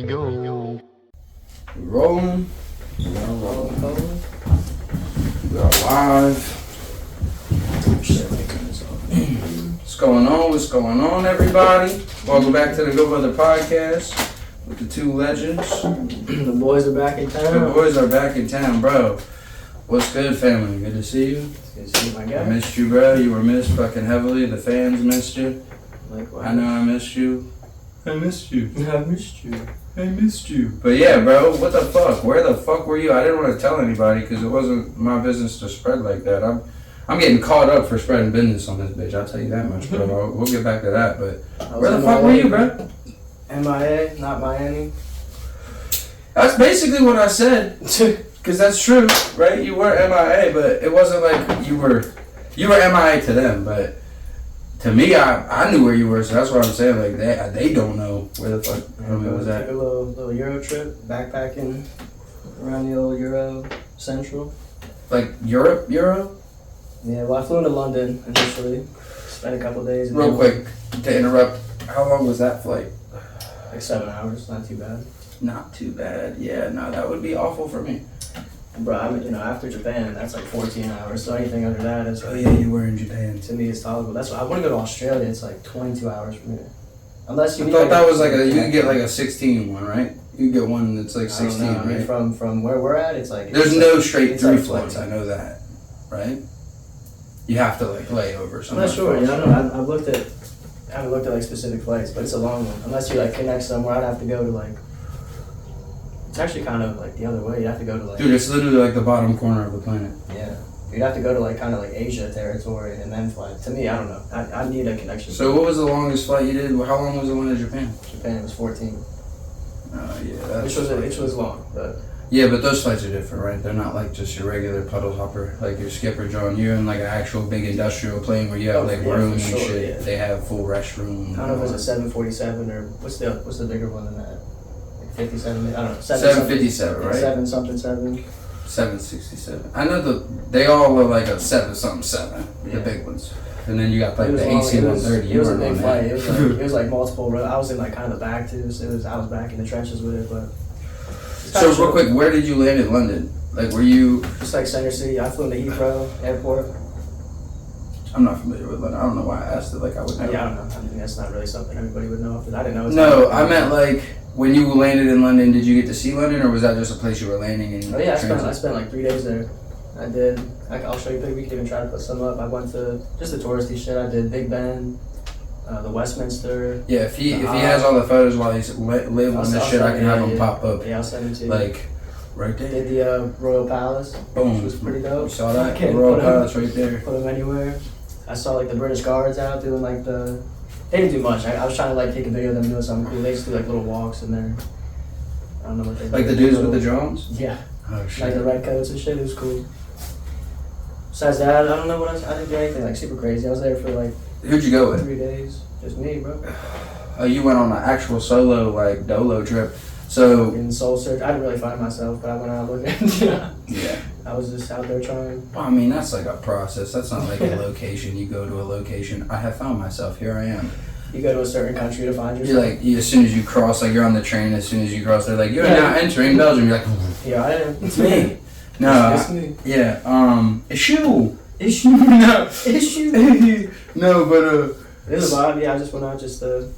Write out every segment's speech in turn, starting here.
go. We rolling. We are live. What's going on? What's going on, everybody? Welcome back to the Go Brother Podcast with the two legends. The boys are back in town. The boys are back in town, bro. What's good, family? Good to see you. Good to see you, my guy. I missed you, bro. You were missed fucking heavily. The fans missed you. Likewise. I know I missed you. I missed you. I missed you. I missed you. But yeah, bro, what the fuck? Where the fuck were you? I didn't want to tell anybody because it wasn't my business to spread like that. I'm getting caught up for spreading business on this bitch. I'll tell you that much, bro. We'll get back to that. But where the fuck were you, bro? MIA, not Miami. That's basically what I said. Because that's true, right? You were MIA, but it wasn't like you were MIA to them, but to me, I knew where you were, so that's what I'm saying. Like they don't know where the fuck homie was at. Took a little Euro trip, backpacking around the old Euro Central. Like Europe? Yeah, well, I flew into London initially. Spent a couple of days. Real quick to interrupt, how long was that flight? Like 7 hours, not too bad. Not too bad. Yeah, no, that would be awful for me. Bro, I mean, after Japan, that's like 14 hours. So anything under that is. Oh yeah, you were in Japan. To me, it's tolerable. That's why I want to go to Australia. It's like 22 hours from here. Unless you. I thought that was like you could get like a 16 one, right? You could get one that's like 16, I mean, right? From where we're at, it's like. There's no straight through like flights. I know that, right? You have to like lay over I'm somewhere. not sure. Yeah, I don't know. I've looked at. I haven't looked at like specific flights, but it's a long one. Unless you like connect somewhere, I'd have to go to like. It's actually kind of like the other way. You have to go to like. Dude, it's literally like the bottom corner of the planet. Yeah, you'd have to go to like kind of like Asia territory and then fly. To me, I don't know. I need a connection. So what was the longest flight you did? How long was the one to Japan? Japan was 14. Oh yeah, Which was long, but. Yeah, but those flights are different, right? They're not like just your regular puddle hopper, like your skipper John. You're in like an actual big industrial plane where you have like room and shit. Yeah. They have full restroom. I don't know if it's a 747 or what's the bigger one than that? 57, I don't know. 757, right? 7 something 7. 767. I know they all are like a 7-something-7, the big ones. And then you got like the AC 130. It was a big flight. It was like multiple rows. I was in like kind of the back too, so I was back in the trenches with it. But so real quick, where did you land in London? Like, were you just like Center City? I flew into Heathrow Airport. I'm not familiar with London. I don't know why I asked it. Like I would know. Yeah, I don't know. I mean, that's not really something everybody would know. I didn't know. No, I meant like. When you landed in London, did you get to see London, or was that just a place you were landing in? Oh yeah, I spent like 3 days there. I did. I'll show you. We could even try to put some up. I went to just the touristy shit. I did Big Ben, the Westminster. Yeah, if he has all the photos while he's labeling this shit, I can have them pop up. Yeah, I'll send them to you. Like right there. Did the Royal Palace. Boom. Which was pretty dope. You saw that? The Royal Palace right there. Put them anywhere. I saw like the British Guards out doing like the. They didn't do much. I was trying to like take a video of them doing something cool. They just do like little walks in there. I don't know what they do. Like the dudes with the drones? Yeah. Oh shit. Like the red coats and shit. It was cool. Besides that, I don't know what else. I didn't do anything like super crazy. I was there for like. Who'd you go with? 3 days. Just me, bro. Oh, you went on an actual solo like dolo trip. So. In soul search, I didn't really find myself, but I went out looking. Yeah. I was just out there trying. Well, I mean, that's like a process. That's not like a location. You go to a location. I have found myself. Here I am. You go to a certain country to find yourself. You're like, as soon as you cross, like you're on the train. As soon as you cross, they're like, you're now entering Belgium. You're like, yeah, I am. It's me. No, it's me. Yeah. Issue. No. Issue. No, but It was a vibe. Yeah, I just went out just to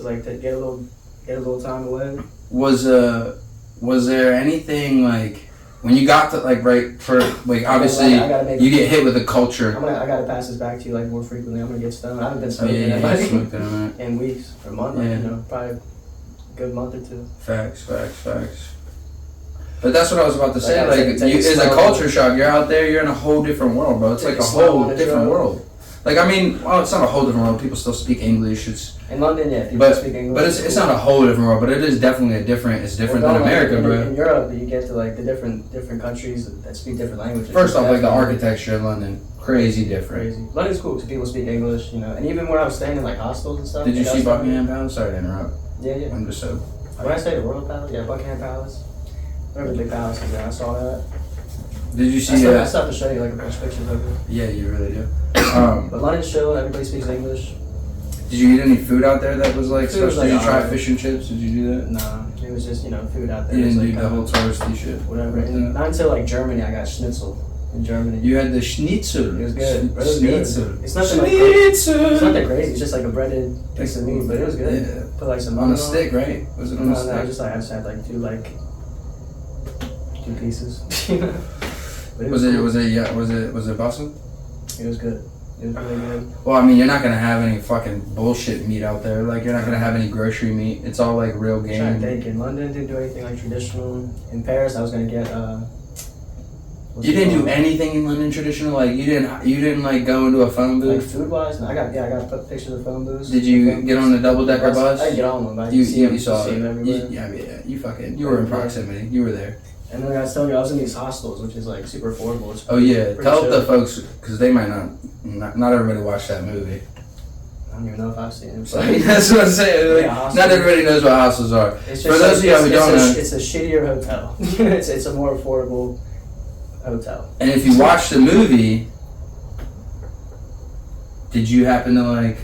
like to get a little time away. Was there anything like when you got to like right for like obviously you get hit with the culture? I gotta pass this back to you like more frequently. I'm gonna get stoned. I haven't been stoned in weeks or months. Yeah. You know, probably a good month or 2. Facts. But that's what I was about to say. Like, it's a culture shock. You're out there. You're in a whole different world, bro. It's like a whole different world. Like, I mean, well, it's not a whole different world. People still speak English. It's in London, yeah. People speak English. But it's not a whole different world. But it is definitely It's different than America, bro. In Europe, you get to like the different countries that speak different languages. First off, like the architecture in London, crazy different. Crazy. London's cool because people speak English, you know. And even when I was staying in like hostels and stuff. Did you see Buckingham Palace? Sorry to interrupt. Yeah. I'm just so. When I stayed at Royal Palace, yeah, Buckingham Palace. Whatever the big palace is there, I saw that. Did you see that? I still have to show you like a bunch of pictures of it. Yeah, you really do. But London's chill, everybody speaks English. Did you eat any food out there that was like Food was special? Did you like try alright. fish and chips? Did you do that? Nah, it was just, food out there. You It was, didn't like, do the whole touristy shit. whatever. And not until like Germany, I got schnitzel in Germany. You had the schnitzel. It was good. It was good. Schnitzel. It's nothing like Schnitzel. it's not that crazy. It's just like a breaded piece of meat, but it was good. Yeah. Put like some On a onion stick, right? Was it on No, a stick? I just had like two pieces. But Was cool. it busting? It was good. It was really good. Well, I mean, you're not gonna have any fucking bullshit meat out there. Like, you're not gonna have any grocery meat. It's all like real I'm trying to game. think. In London, didn't do anything like traditional. In Paris, I was gonna get. You didn't do anything in London traditional. Like, you didn't like go into a phone Like booth. food wise, no, I got pictures of phone booths. Did you get on the double decker bus? I didn't get on them, but You saw it. them everywhere. You were in proximity. You were there. And then I was telling you, I was in these hostels, which is like super affordable. It's Oh yeah, pretty tell chill. the folks because they might not everybody watched that movie. I don't even know if I've seen it. That's what I'm saying. Like, Yeah, hostels. not everybody knows what hostels are. It's For those of you who don't know, it's a shittier hotel. it's a more affordable hotel. and if you watch the movie, did you happen to like?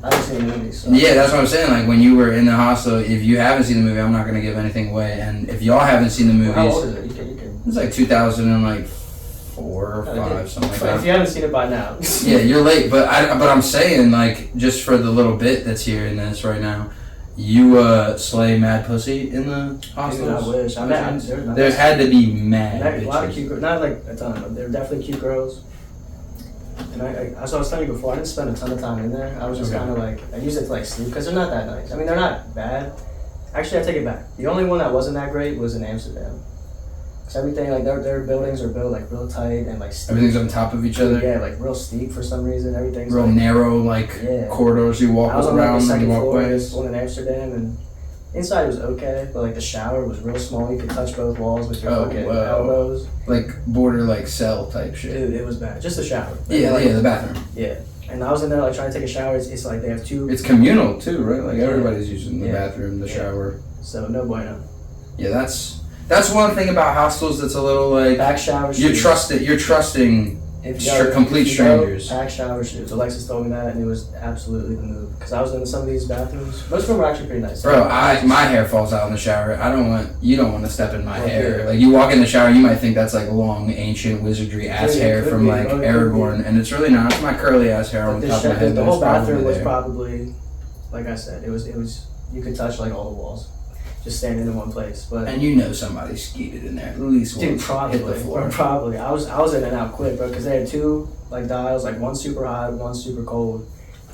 I haven't seen the movie, so Yeah, that's what I'm saying. Like when you were in the hostel, if you haven't seen the movie, I'm not gonna give anything away. And if y'all haven't seen the movies, How old is it? You can. it's like 2004 or 5, something like If that. you haven't seen it by now, Yeah, you're late, but I'm saying like just for the little bit that's here in this right now, you slay mad pussy in the Dude, hostels. I wish. There had to be mad a lot of bitches. cute girls. Not like a ton, but there were definitely cute girls. And as I was telling you before, I didn't spend a ton of time in there. I was just Okay. kind of like, I used it to like sleep because they're not that nice. I mean, they're not bad. Actually, I take it back. The only one that wasn't that great was in Amsterdam. Because everything, like their buildings are built like real tight and like steep. Everything's on top of each other. Yeah, like real steep for some reason. Everything's Real like, narrow, like Yeah. corridors you walk I was on like around the and second floor of walkways. this one in Amsterdam, and inside was okay, but like the shower was real small. You could touch both walls with your Oh, fucking wow. elbows. Like border like cell type shit. Dude, it was bad. Just the shower. Yeah, like, the bathroom. Yeah. And I was in there like trying to take a shower. It's like they have two, It's communal too, right? Like Yeah. everybody's using the Yeah. bathroom, the Yeah. shower. so no bueno. Yeah, that's one thing about hostels that's a little like Back shower shoes. you're trusting If complete if you go, strangers. Back shower shoes. Alexis told me that, and it was absolutely the move. Because I was in some of these bathrooms. Most of them were actually pretty nice. Bro, my hair falls out in the shower. You don't want to step in my Oh, hair. yeah. Like you walk in the shower, you might think that's like long ancient wizardry ass Yeah, it hair could from be. like Oh, it could Aragorn, and it's really not. It's my curly ass hair on But top of my head. the but whole it's probably bathroom was there. probably, like I said, it was you could touch like all the walls, just standing in one place. But And you know somebody skeeted in there. At least dude, once. probably, Hit the floor. probably. I was in and out quick, bro, because they had two like dials, like one super hot, one super cold.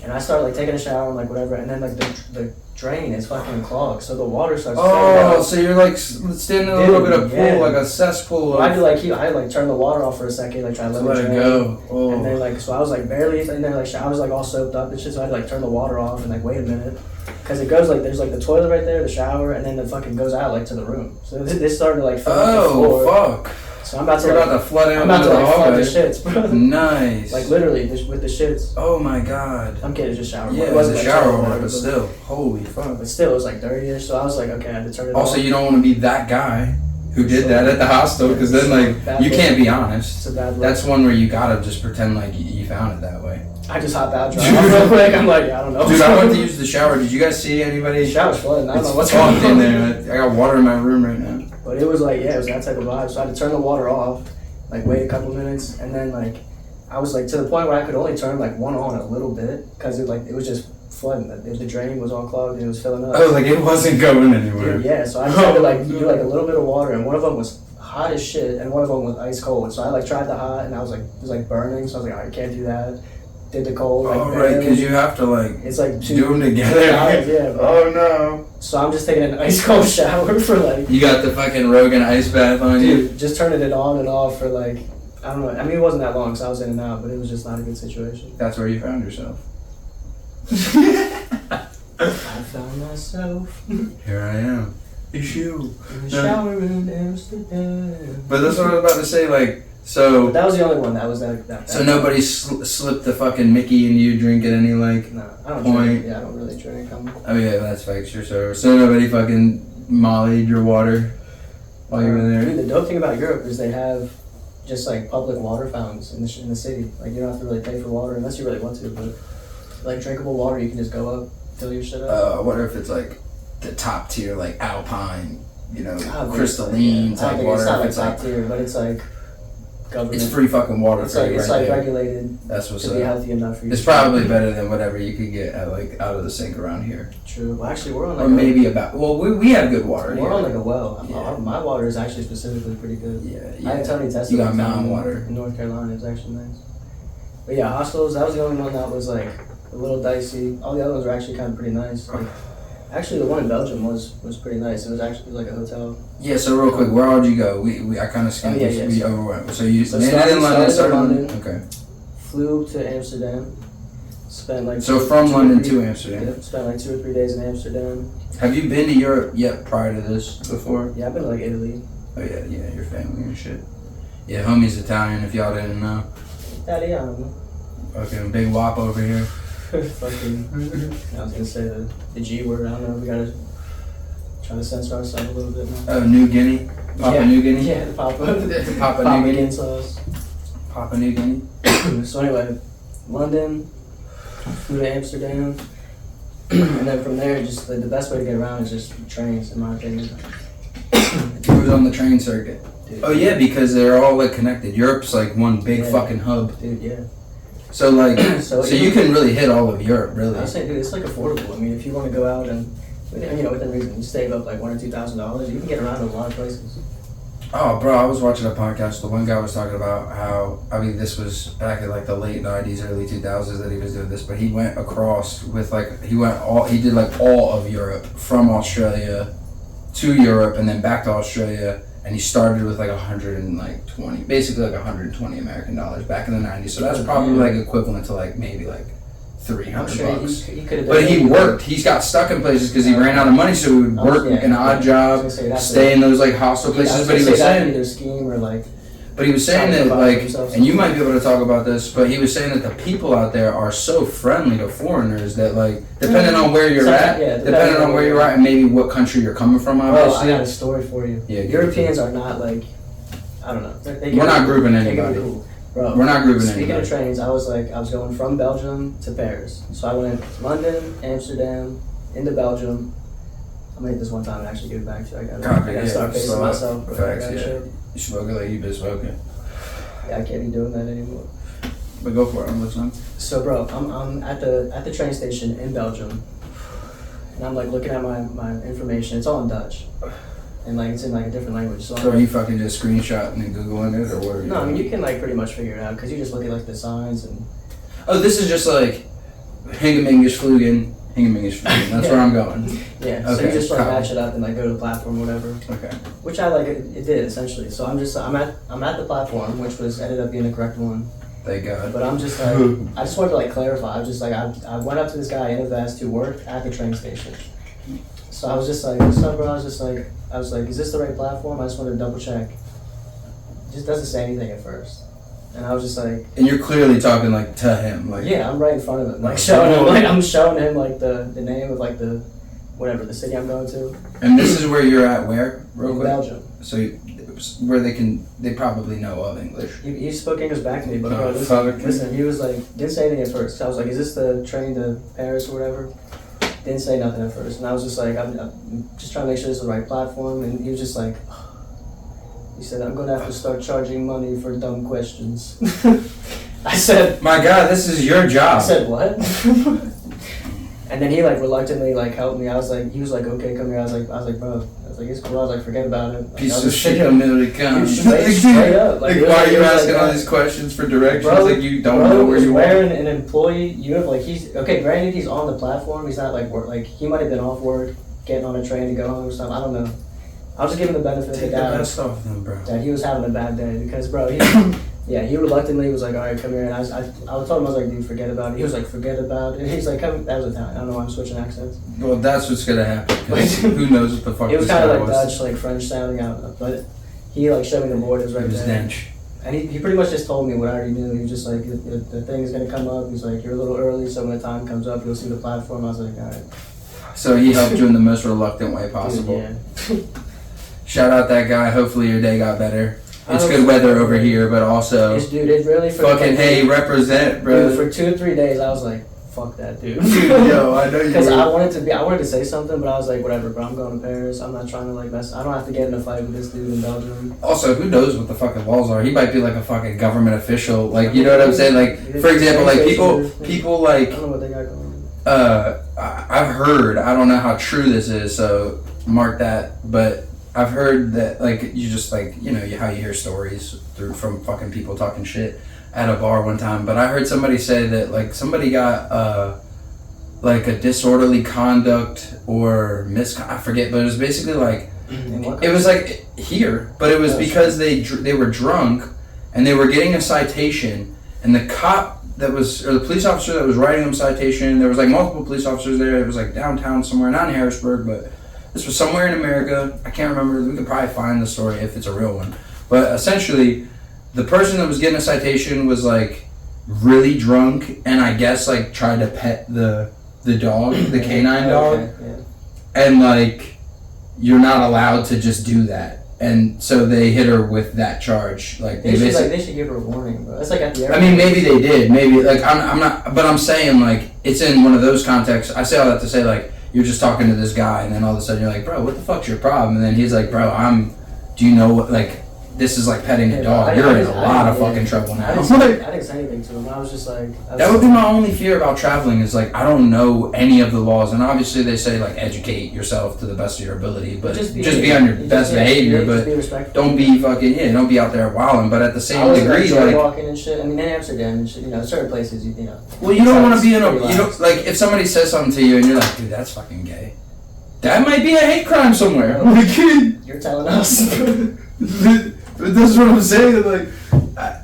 And I started like taking a shower and like whatever, and then like the drain is fucking clogged, so the water starts. flowing Oh, out. so you're like standing in a little bit of pool, Yeah. like a cesspool. I had to like turn the water off for a second, like try to to let let it it drain. go. Oh. And then like so I was like barely in there, like I was like all soaked up and shit, so I had to like turn the water off and like wait a minute, because it goes like there's like the toilet right there, the shower, and then it fucking goes out like to the room. So this started to like fill up the floor. Fuck. So I'm about to You're like, about to flood I'm out about into to the like flood the hallway. shits, bro. Nice. Like literally just with the shits. Oh my god. I'm kidding, just shower. Yeah, It it was wasn't a like shower water, water, but still. Holy fuck. But still, it was like dirty-ish. So I was like, okay, I had to turn it Also, off. you don't want to be that guy who did that at the hostel, because then like Bad you look. can't be honest. It's a bad look. That's one where you gotta just pretend like you found it that way. I just hopped out, dry off real quick. I'm like, I don't know. Dude, I went to use the shower. Did you guys see anybody? The shower's flooding. I don't know It's what's going fucked on in there. I got water in my room right now. But it was like, yeah, it was that type of vibe. So I had to turn the water off, like wait a couple minutes, and then like I was like to the point where I could only turn like one on a little bit because it was just flooding. The drain was all clogged and it was filling up. Oh, like it wasn't going anywhere. Dude, yeah, so I just had to like do like a little bit of water, and one of them was hot as shit, and one of them was ice cold. So I like tried the hot, and I was like, it was like burning. So I was like, I can't do that. Did the cold. Like, Oh, right, because you have to like it's like do them together. Yeah, bro. Oh no. So I'm just taking an ice cold shower for like. You got the fucking Rogan ice bath on you. Dude, just turning it on and off for like, I don't know. I mean, it wasn't that long, so I was in and out, but it was just not a good situation. That's where you found yourself. I found myself in Here I am. It's you. the shower in Amsterdam. But that's what I was about to say. Like, But so that was the only one that was that. so nobody slipped the fucking Mickey into you drinking any like. No, I don't Point. drink. Yeah, I don't really drink. Oh yeah, that's fake. Sure, so nobody fucking mollied your water while you were there. Dude, the dope thing about Europe is they have just like public water fountains in the city. Like you don't have to really pay for water unless you really want to. But like drinkable water, you can just go up, fill your shit up. I wonder if it's like the top tier, like Alpine, you know, God, crystalline type water. It's not like it's top tier, but it's like government. It's free fucking water. It's like, right regulated. That's what's to be healthy enough for you. It's probably better than whatever you could get at, like out of the sink around here. True. Well, actually, we're on like or maybe about. Well, we have good water. We're on like a well. Yeah. My water is actually specifically pretty good. Yeah. I had Tony test. You got mountain water in North Carolina. It's actually nice. But yeah, hostels. That was the only one that was like a little dicey. All the other ones were actually kind of pretty nice. Like, actually, the one in Belgium was pretty nice. It was actually like a hotel. Yeah. So real quick, where would you go? I kind of skimmed. We overwent. So you landed in London. Started in London. Okay. Flew to Amsterdam. Spent like from London to Amsterdam. Yeah, spent like 2 or 3 days in Amsterdam. Have you been to Europe yet prior to this before? Yeah, I've been to like Italy. Oh yeah, your family and shit. Yeah, homie's Italian. If y'all didn't know. Italiano. Okay, big wop over here. Fucking. I was gonna say the G word. I don't know. We gotta try to censor ourselves a little bit now. Oh, New Guinea. Papua New Guinea. Yeah, the Papua New Guinea sauce. Papua New Guinea. So anyway, London. Flew to Amsterdam. And then from there, just the best way to get around is just trains, in my opinion. Who was on the train circuit? Dude. Oh yeah, because they're all like connected. Europe's like one big fucking hub. Dude, yeah. So like, so you can really hit all of Europe, really. I was saying, dude, it's like affordable. I mean, if you want to go out and, you know, within reason, you save up like $1,000 or $2,000, you can get around to a lot of places. Oh, bro, I was watching a podcast. The one guy was talking about how, I mean, this was back in like the late 90s, early 2000s that he was doing this, but he went across with like, he did like all of Europe from Australia to Europe and then back to Australia. And he started with like 120, basically like 120 American dollars back in the 90s. So that's probably like equivalent to like maybe like $300. He could have but he worked. He's got stuck in places because he ran out of money, so he would work an odd job, stay in those like hostel places. But he was saying either scheme or like. But he was saying that like, and you might be able to talk about this, but he was saying that the people out there are so friendly to foreigners that like, depending on where you're at, depending on where you're at, and maybe what country you're coming from. Obviously. Well, I got a story for you. Yeah, Europeans are not like, I don't know. We're not grouping anybody. Cool. Bro, we're not grouping anybody. anybody. Speaking of trains, I was going from Belgium to Paris. So I went London, Amsterdam, into Belgium. I'm gonna hit this one time and actually give it back to you. I gotta start pacing myself. Facts, you smoking like you've been smoking. Yeah, I can't be doing that anymore. But go for it, I'm listening. So bro, I'm at the train station in Belgium. And I'm like looking at my information. It's all in Dutch. And like it's in like a different language. So are you fucking just screenshotting and Googling it or what are you No, doing? I mean you can like pretty much figure it out because you just look at like the signs and oh, this is just like Hingemingish Flugen. That's where I'm going. Yeah, okay. So you just like match it up and like go to the platform or whatever. Okay. Which I like it did essentially. So I'm at the platform, which ended up being the correct one. Thank God. But I'm just like I just wanted to like clarify. I was just like I went up to this guy in a vest who worked at the train station. So I was just like, what's up, bro? I was like, is this the right platform? I just wanted to double check. It just doesn't say anything at first. And I was just like... And you're clearly talking, like, to him, like... Yeah, I'm right in front of him. Like, I'm showing him, like, the name of, like, the city I'm going to. And this is where you're at, where? Real quick? Belgium. So, where they probably know of English. He spoke English back to me, but listen, he was like, didn't say anything at first. So I was like, is this the train to Paris or whatever? Didn't say nothing at first. And I was just like, I'm just trying to make sure this is the right platform. And he was just like... He said, I'm going to have to start charging money for dumb questions. I said... My God, this is your job. I said, what? And then he, like, reluctantly, like, helped me. He was like, okay, come here. I was like, bro. I was like, it's cool. I was like, forget about it. Like, piece of shit, humility comes. Straight up. Like why are you asking all these questions for directions? Bro, like, you don't know where you are. Wearing an employee uniform. Like, granted, he's on the platform. He's not, like, he might have been off work, getting on a train to go home or something. I don't know. I was just giving the benefit of the doubt. Take the best off them, bro. That he was having a bad day because, bro, he reluctantly was like, all right, come here. And I told him, I was like, dude, forget about it. He was like, forget about it. And he's like, that was Italian. I don't know why I'm switching accents. Well, that's what's going to happen because who knows what the fuck it was this kind guy of like Dutch, like French sounding out. But he, like, showed me the board. It was right there. It was Dench. And he pretty much just told me what I already knew. He was just like, the thing's going to come up. He's like, you're a little early, so when the time comes up, you'll see the platform. I was like, all right. So he helped you in the most reluctant way possible. Dude, yeah. Shout out that guy. Hopefully your day got better. It's good weather over here, but also... Dude, it really... Fucking, hey, represent, bro. Dude, for 2 or 3 days, I was like, fuck that dude. Yo, I know you. Because I wanted to say something, but I was like, whatever, bro. I'm going to Paris. I'm not trying to like mess. I don't have to get in a fight with this dude in Belgium. Also, who knows what the fucking laws are? He might be like a fucking government official. Like, you know what I'm saying? Like, for example, like people like. I don't know what they got going on. I've heard. I don't know how true this is, so mark that. But I've heard that like you just like how you hear stories from fucking people talking shit at a bar one time. But I heard somebody say that like somebody got like a disorderly conduct or I forget, but it was basically like it was like here, but it was because they were drunk and they were getting a citation, and the cop that was or the police officer that was writing them citation, there was like multiple police officers there. It was like downtown somewhere, not in Harrisburg, but this was somewhere in America. I can't remember. We could probably find the story if it's a real one. But essentially, the person that was getting a citation was like really drunk, and I guess like tried to pet the dog, the canine dog, and like you're not allowed to just do that. And so they hit her with that charge. Like they should give her a warning, bro. It's like at the airport. I mean, maybe they did. Maybe like I'm not, but I'm saying like it's in one of those contexts. I say all that to say like. You're just talking to this guy, and then all of a sudden you're like, bro, what the fuck's your problem? And then he's like, bro, do you know what, like, this is like petting a dog. You're in a lot of fucking trouble now. I didn't say anything to him. I was just like... That would be my only fear about traveling is like, I don't know any of the laws. And obviously they say like, educate yourself to the best of your ability, but just be on your best behavior, but don't be fucking, don't be out there wilding. But at the same degree, like... walking and shit. I mean, in Amsterdam and shit, certain places, Well, you don't want to be in like, if somebody says something to you and you're like, dude, that's fucking gay. That might be a hate crime somewhere. You're telling us. But that's what I'm saying.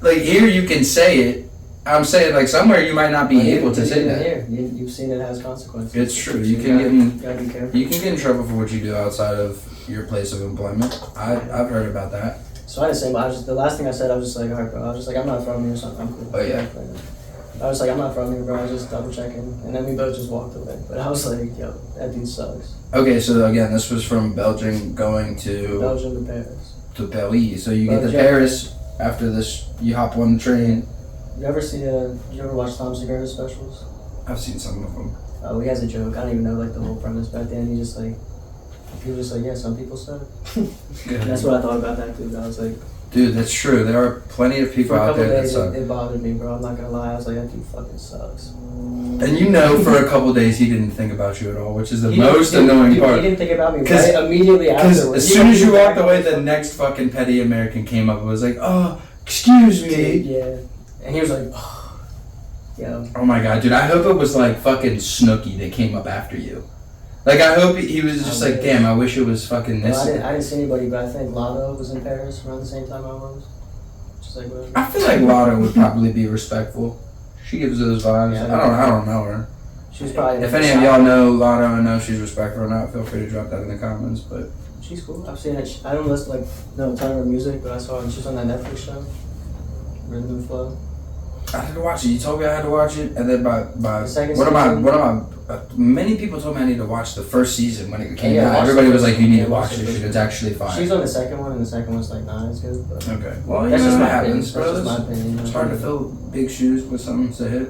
Like here you can say it. I'm saying like somewhere you might not be able to say that. Here, you've seen it has consequences. It's true. You can get in trouble for what you do outside of your place of employment. I've heard about that. So I didn't say much. The last thing I said, I was just like, alright, bro. I was just like, I'm not from here or something. I'm cool. Oh yeah. I was like, I'm not from here, bro. I was just double checking, and then we both just walked away. But I was like, yo, that dude sucks. Okay, so again, this was from Belgium going to Belgium to Paris. To Paris. So you get to Paris after this. You hop on the train. You ever watch Tom Segura's specials? I've seen some of them. Oh, he has a joke. I don't even know like the whole premise, but at the end he was just like, yeah, some people suck. And that's what I thought about that dude. I was like, dude, that's true. There are plenty of people out there that suck. It bothered me, bro. I'm not gonna lie. I was like, that dude fucking sucks. And for a couple days he didn't think about you at all, which is the most annoying part. He didn't think about me right immediately afterwards. Because as soon as you walked away, the next fucking petty American came up and was like, oh, excuse me. Yeah. And he was like, oh, yeah. Oh my god, dude. I hope it was like fucking Snooki that came up after you. Like, I hope he was just like, damn, I wish it was fucking this. I didn't see anybody, but I think Lotto was in Paris around the same time I was. Just like whatever. I feel like Lotto would probably be respectful. She gives those vibes. Yeah, I don't know her. She was probably. If any of y'all know Lotto and know she's respectful or not, feel free to drop that in the comments. But she's cool. I've seen it. I don't listen a ton of her music, but I saw her. She was on that Netflix show, Rhythm and Flow. I had to watch it. You told me I had to watch it, and then by the many people told me I need to watch the first season when it came out. Everybody was like, you need to watch it. It's actually fine. She's on the second one, and the second one's like not as good. But okay. Well, that's just what my happens, opinion. bro. That's just my opinion. It's hard to fill big shoes with something to hit.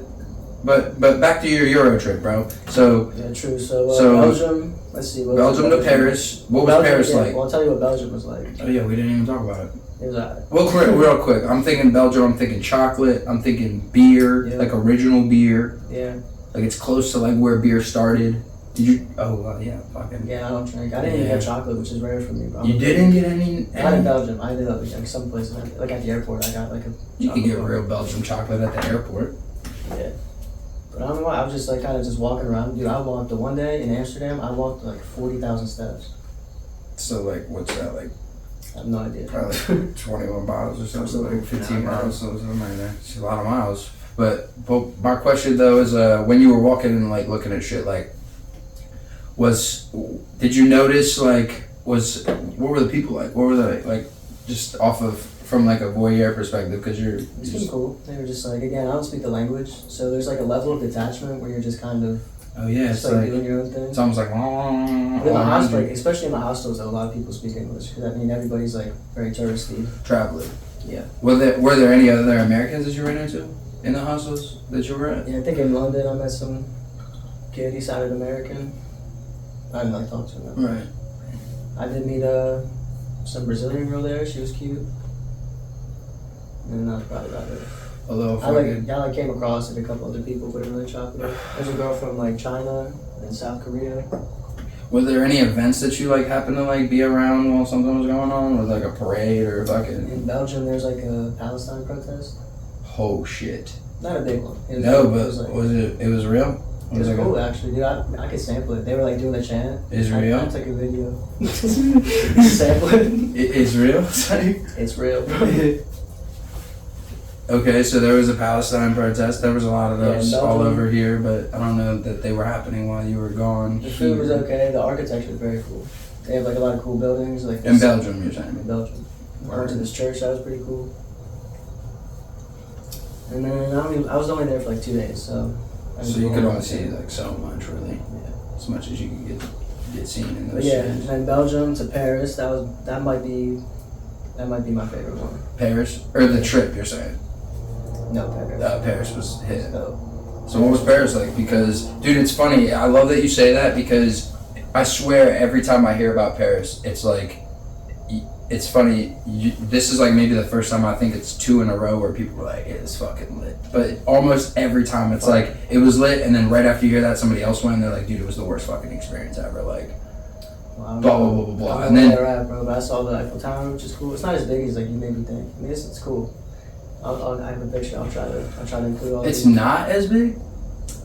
But back to your Euro trip, bro. So yeah, true. So Belgium. Let's see. Belgium to Paris. What was Paris like? Well, I'll tell you what Belgium was like. Oh yeah, we didn't even talk about it. It was alright. Well, real quick. I'm thinking Belgium. I'm thinking chocolate. I'm thinking beer, like original beer. Yeah. Like it's close to like where beer started. Did you? Oh yeah, fucking. Yeah, I don't drink. I didn't even get chocolate, which is rare for me, bro. You didn't get any? Not in Belgium. I did like some places, like at the airport. I got like a. You can get real Belgium chocolate at the airport. Yeah. But I don't know why. I was just like kind of just walking around. Dude, I walked the one day in Amsterdam. I walked like 40,000 steps. So like, what's that like? I have no idea. Probably like 21 miles or something, like 15 miles, so something like that. It's a lot of miles. But my question though is, when you were walking and like looking at shit, like, did you notice like, what were the people like? What were they like, just off of from like a voyeur perspective? Because It's been cool. They were just like, again, I don't speak the language, so there's like a level of detachment where you're just kind of. Oh yeah, it's like doing your own thing. It's almost like. But in the hostel, especially in the hostels, though, a lot of people speak English. Because I mean, everybody's like very touristy. Traveling. Yeah. Were there any other Americans that you ran into? in the hostels that you were at? Yeah, I think in London I met some kid. He sounded American. I didn't like talk to him. Right. I did meet some Brazilian girl there. She was cute. And that's probably about it. Although I came across like a couple other people, but it really chopped it up. There's a girl from like China and South Korea. were there any events that you like happened to like be around while something was going on, or like a parade or fucking? In Belgium, there's like a Palestine protest. Oh shit! Not a big one. No, but was it? It was real. It was cool actually, dude. I could sample it. They were like doing the chant. Israel. I took a video. Sample it. Israel. It's real, bro. Okay, so there was a Palestine protest. There was a lot of those Yeah, all over here, but I don't know that they were happening while you were gone. The food was okay. The architecture is very cool. They have like a lot of cool buildings. Like In Belgium, you're saying? In Belgium. I went to this church. That was pretty cool. And then I was only there for like 2 days, so. So you could only see like so much, really. Yeah. As much as you could get seen in those. But yeah, cities. and then Belgium to Paris. That might be my favorite one. Paris or the trip, you're saying? No, Paris. Paris was hit. So what was Paris like? Because, dude, it's funny. I love that you say that because I swear every time I hear about Paris, it's like, it's funny. This is like maybe the first time I think it's 2 in a row where people were like, it's fucking lit. But almost every time it's like, it was lit, and then right after you hear that, somebody else went, and they're like, dude, it was the worst fucking experience ever. Like, blah, blah, blah, blah, blah. And then, bro, but I saw the Eiffel Tower, which is cool. It's not as big as like you made me think. I mean, it's cool. I have a picture. I'll try to include all. It's not as big.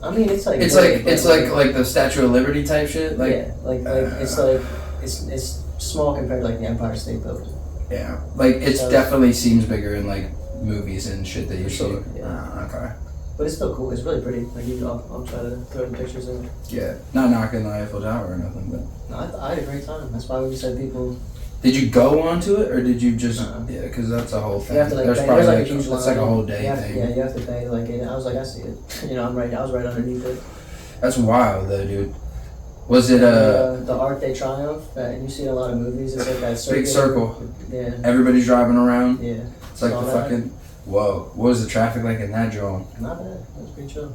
I mean, it's like like the Statue of Liberty type shit. Like yeah, it's small compared to like the Empire State Building. Yeah, like it definitely seems bigger in like movies and shit that you see. Sure, yeah. Okay. But it's still cool. It's really pretty. Like I'll try to throw the pictures in. Yeah, not knocking the Eiffel Tower or nothing, but. No, I had a great time. That's why when you said people. Did you go onto it, or did you just? Yeah, because that's a whole thing. You have to like There's pay. probably There's like a huge line. It's like a whole day thing. Yeah, you have to pay. Like I was like, I see it. You know, I was right underneath it. That's wild, though, dude. Was it the Arc de Triomphe? You see in a lot of movies. It's like that big circle? Yeah. Everybody's driving around. Yeah. It's like the fucking. Whoa! What was the traffic like in that joint? Not bad. It was pretty chill.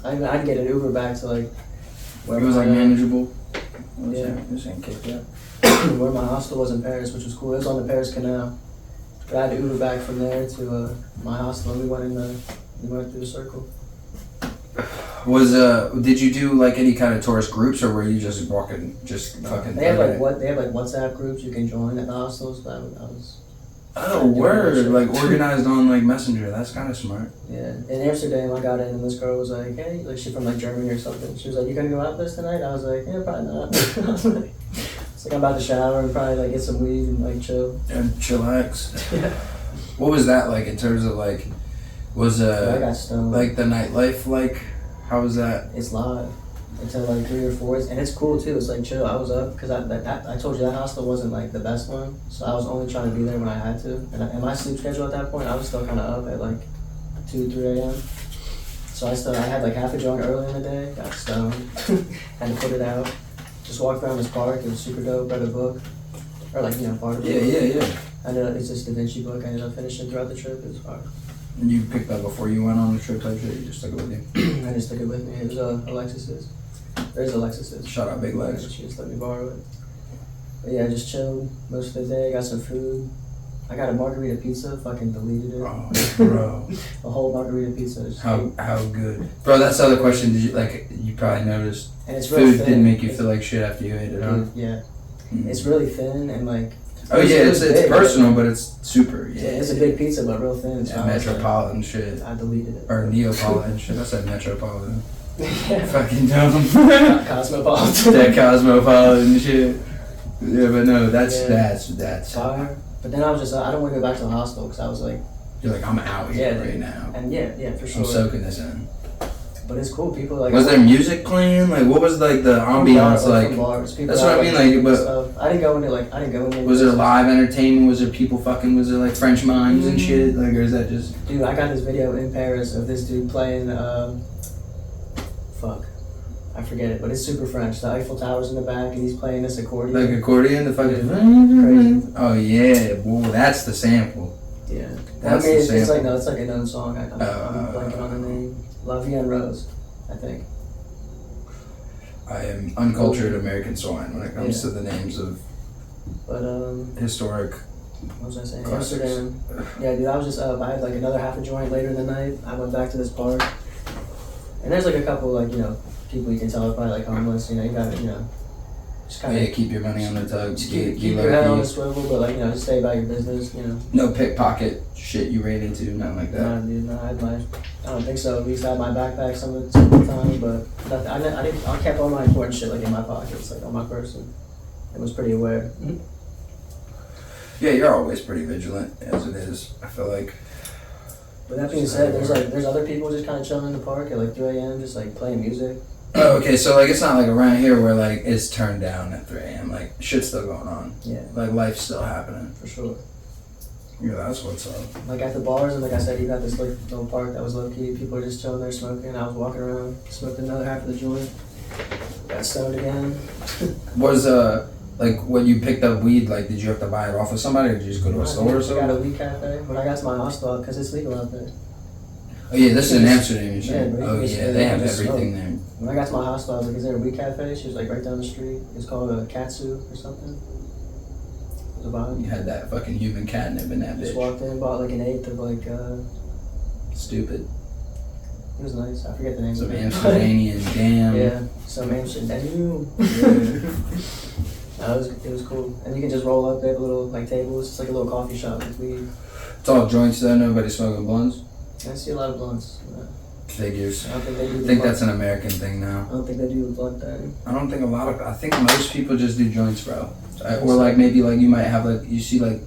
I'd get an Uber back to like. It was like manageable. Yeah. This ain't kicked up. Where my hostel was in Paris, which was cool. It was on the Paris Canal. But I had to Uber back from there to my hostel, and we went through the circle. Did you do like any kind of tourist groups, or were you just walking, fucking? They have like WhatsApp groups you can join at the hostels. But I was. Oh, word! Like organized on like Messenger. That's kind of smart. Yeah. In Amsterdam, I got in, and this girl was like, "Hey," like she's from like Germany or something. She was like, "You gonna go out this tonight?" I was like, "Yeah, probably not." I was like, it's like I'm about to shower and probably like get some weed and like chill. And chillax. Yeah. What was that like in terms of like? Was I got stoned. Like the nightlife, like how was that? It's live until like 3 or 4, and it's cool too. It's like chill. I was up because I told you that hostel wasn't like the best one, so I was only trying to be there when I had to. And my sleep schedule at that point, I was still kind of up at like 2, 3 a.m. So I had like half a joint early in the day. Got stoned, had to put it out. Just walked around this park. It was super dope. Read a book, or like part of it. Yeah. It's this Da Vinci book. I ended up finishing throughout the trip. It was fun. And you picked that before you went on the trip type shit? You just took it with you? I just took it with me. It was Alexis's. There's Alexis's. Shout out Big Legs. She just let me borrow it. But yeah, I just chilled most of the day. Got some food. I got a margarita pizza. Fucking deleted it. Oh, bro. A whole margarita pizza. How good? Bro, that's the other question. Did you probably noticed. And it's really food thin. didn't make you feel like shit after you ate it, huh? Yeah. It's really thin and like. Oh yeah, it's big, personal, but it's super. Yeah, it's a big pizza, but real thin. Yeah, metropolitan shit. I deleted it. Or Neapolitan shit. I said metropolitan. Yeah. Fucking dumb. Cosmopolitan. That cosmopolitan shit. Yeah, but no, that's fire. But then I was just I don't want to go back to the hostel because I was like. You're like, I'm out here right now. And yeah, for sure. I'm soaking this in. But it's cool. People like. Was there music playing? Like, what was like the ambiance like? That's what I mean. Like, but I didn't go into. Was there live entertainment? Was there people fucking? Was there like French mimes and shit? Like, or is that just? Dude, I got this video in Paris of this dude playing. I forget it, but it's super French. The Eiffel Tower's in the back, and he's playing this accordion. Like accordion, the fucking. Crazy. Oh yeah, boy, that's the sample. Yeah. That's I mean, the it's sample. like, no, it's like another song. I'm blanking on the name. La Vie en Rose, I think. I am uncultured American swine when it comes to the names of But, historic. what was I saying? Classics. Amsterdam. Yeah, dude, I was just I had like another half a joint later in the night. I went back to this park. And there's like a couple, like, you know, people you can tell are probably like homeless. You know, you gotta, you know, just kind of. Yeah, keep your money on the tug. Keep your head on the swivel, but like, you know, just stay about your business, you know. No pickpocket shit you ran into, nothing like that. No, dude, no, I don't think so. At least I had my backpack some of the time, but nothing, I kept all my important shit like in my pockets, like on my person. I was pretty aware. Yeah, you're always pretty vigilant as it is. I feel like. But that being said, there's other people just kind of chilling in the park at like 3 a.m. just like playing music. Oh, okay, so like it's not like around here where like it's turned down at 3 a.m. Like shit's still going on. Yeah. Like life's still happening. For sure. Yeah, that's what's up. Like at the bars, and like I said, you got this like little park that was low key. People were just chilling there smoking. I was walking around, smoked another half of the joint. Got stoned again. Was like when you picked up weed, like did you have to buy it off of somebody or did you just go to a store or I something? got a weed cafe. When I got to my hostel, because it's legal out there. Oh yeah, this is in Amsterdam, you said. Yeah, Oh yeah, they have everything there. When I got to my hostel, I was like, is there a weed cafe? She was like right down the street. It's called a Katsu or something. It was a vibe. You had that fucking human catnip in that Just bitch. walked in, bought like an eighth of like, Stupid. it was nice. I forget the name Some of it. Amsterdamian damn. Yeah, some Amsterdam. No, it was cool. And you can just roll up, they have little like tables. It's like a little coffee shop with weed. It's all joints though, nobody smoking blunts. I see a lot of blunts. Figures. I don't think they do I the think blunt. that's an American thing now. I don't think they do the blunt thing. I don't think I think most people just do joints, bro. Or like maybe like you might have like, you see like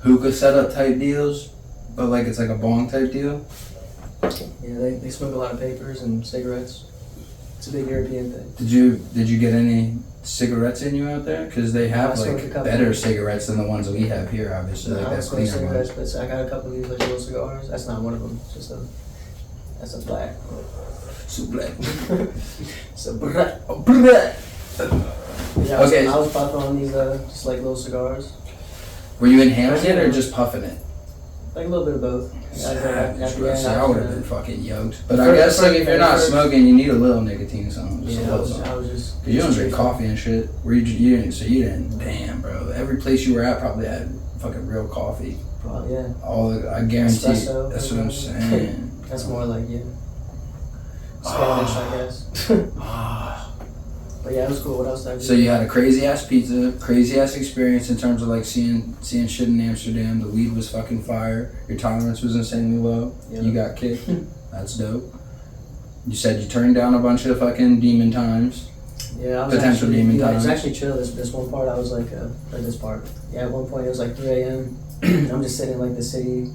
hookah setup type deals, but like it's like a bong type deal. Yeah, they smoke a lot of papers and cigarettes. It's a big European thing. Did you get any cigarettes in you out there? Because they have I smoked like a couple. better cigarettes than the ones that we have here, obviously. Like I that's smoke cleaner cigarettes, ones. but I got a couple of these like little cigars. That's not one of them. It's just that's a black. So black. So black. Yeah, Okay. I was puffing on these just like little cigars. Were you inhaling it or just puffing it? Like a little bit of both. I would have been fucking yoked. But The I first- guess like if you're not first- smoking, you need a little nicotine something. Just a Yeah, little something. I was just. 'Cause you don't drink coffee and shit. Where you didn't, so you didn't. Damn, bro. Every place you were at probably had fucking real coffee. Probably, yeah. I guarantee. Espresso, That's what I'm saying. That's more like, yeah. Spanish, I guess. But yeah, it was cool. What else did I do? So you had a crazy ass pizza, crazy ass experience in terms of like seeing shit in Amsterdam. The weed was fucking fire. Your tolerance was insanely low. Yeah. You got kicked. That's dope. You said you turned down a bunch of fucking demon times. Yeah, I was Potential actually, demon yeah, it was time. actually chill. This one part, I was like, this part. Yeah, at one point it was like 3 a.m. I'm just sitting in like the city,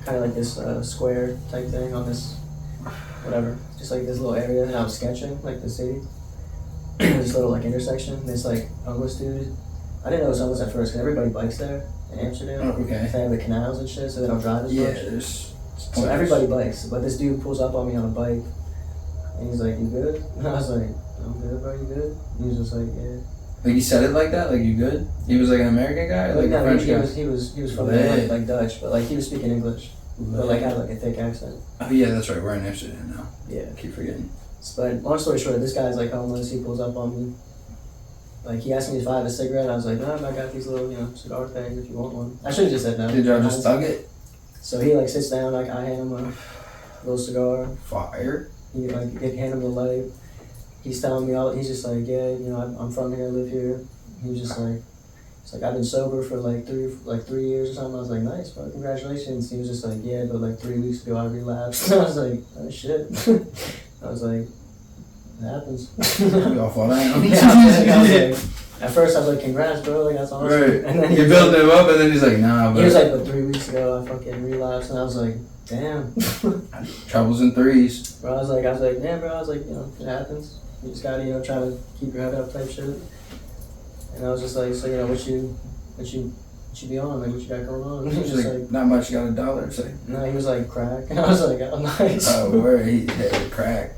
kind of like this square type thing on this, whatever, just like this little area, and I was sketching like the city. This little like intersection. This like homeless dude. I didn't know it was homeless at first because everybody bikes there in Amsterdam. Oh, okay. They have the canals and shit, so they don't drive as Yeah, much. there's. So everybody bikes, but this dude pulls up on me on a bike, and he's like, "You good?" And I was like, "I'm good, bro. You good?" And he was just like, "Yeah." Like he said it like that, like you good? He was like an American guy, or like a No, French he guy. was from Lit. like Dutch, but like he was speaking English, but like had like a thick accent. Oh yeah, that's right. We're in Amsterdam now. Yeah. I keep forgetting. But long story short, this guy's like homeless. He pulls up on me. Like he asked me if I have a cigarette. I was like, "No, I got these little cigar things. If you want one." I should have just said no. Did y'all just thug it? So he like sits down. Like I hand him a little cigar. Fire. He like hand him the light. He's telling me all. He's just like, "Yeah, I'm from here. I live here." He was just like, "It's like I've been sober for like 3 years or something." I was like, "Nice, bro, congratulations." He was just like, "Yeah, but like 3 weeks ago I relapsed." I was like, "Oh shit." I was like, "It happens." Y'all fall down. Yeah, I was like, at first I was like, "Congrats, bro, like that's awesome." Right. And then You built him up, and then he's like, "Nah, he but was like, "But 3 weeks ago I fucking relapsed," and I was like, "Damn." troubles in threes." Bro, I was like, "Damn, bro," I was like, it happens. You just gotta, try to keep your head up type shit. And I was just like, "So, what you be on? Like, what you got going on?" He was He's just like, like, "Not much. You got $1." It's like, no, he was like, "Crack." And I was like, "Oh, nice." oh, word. He hit crack.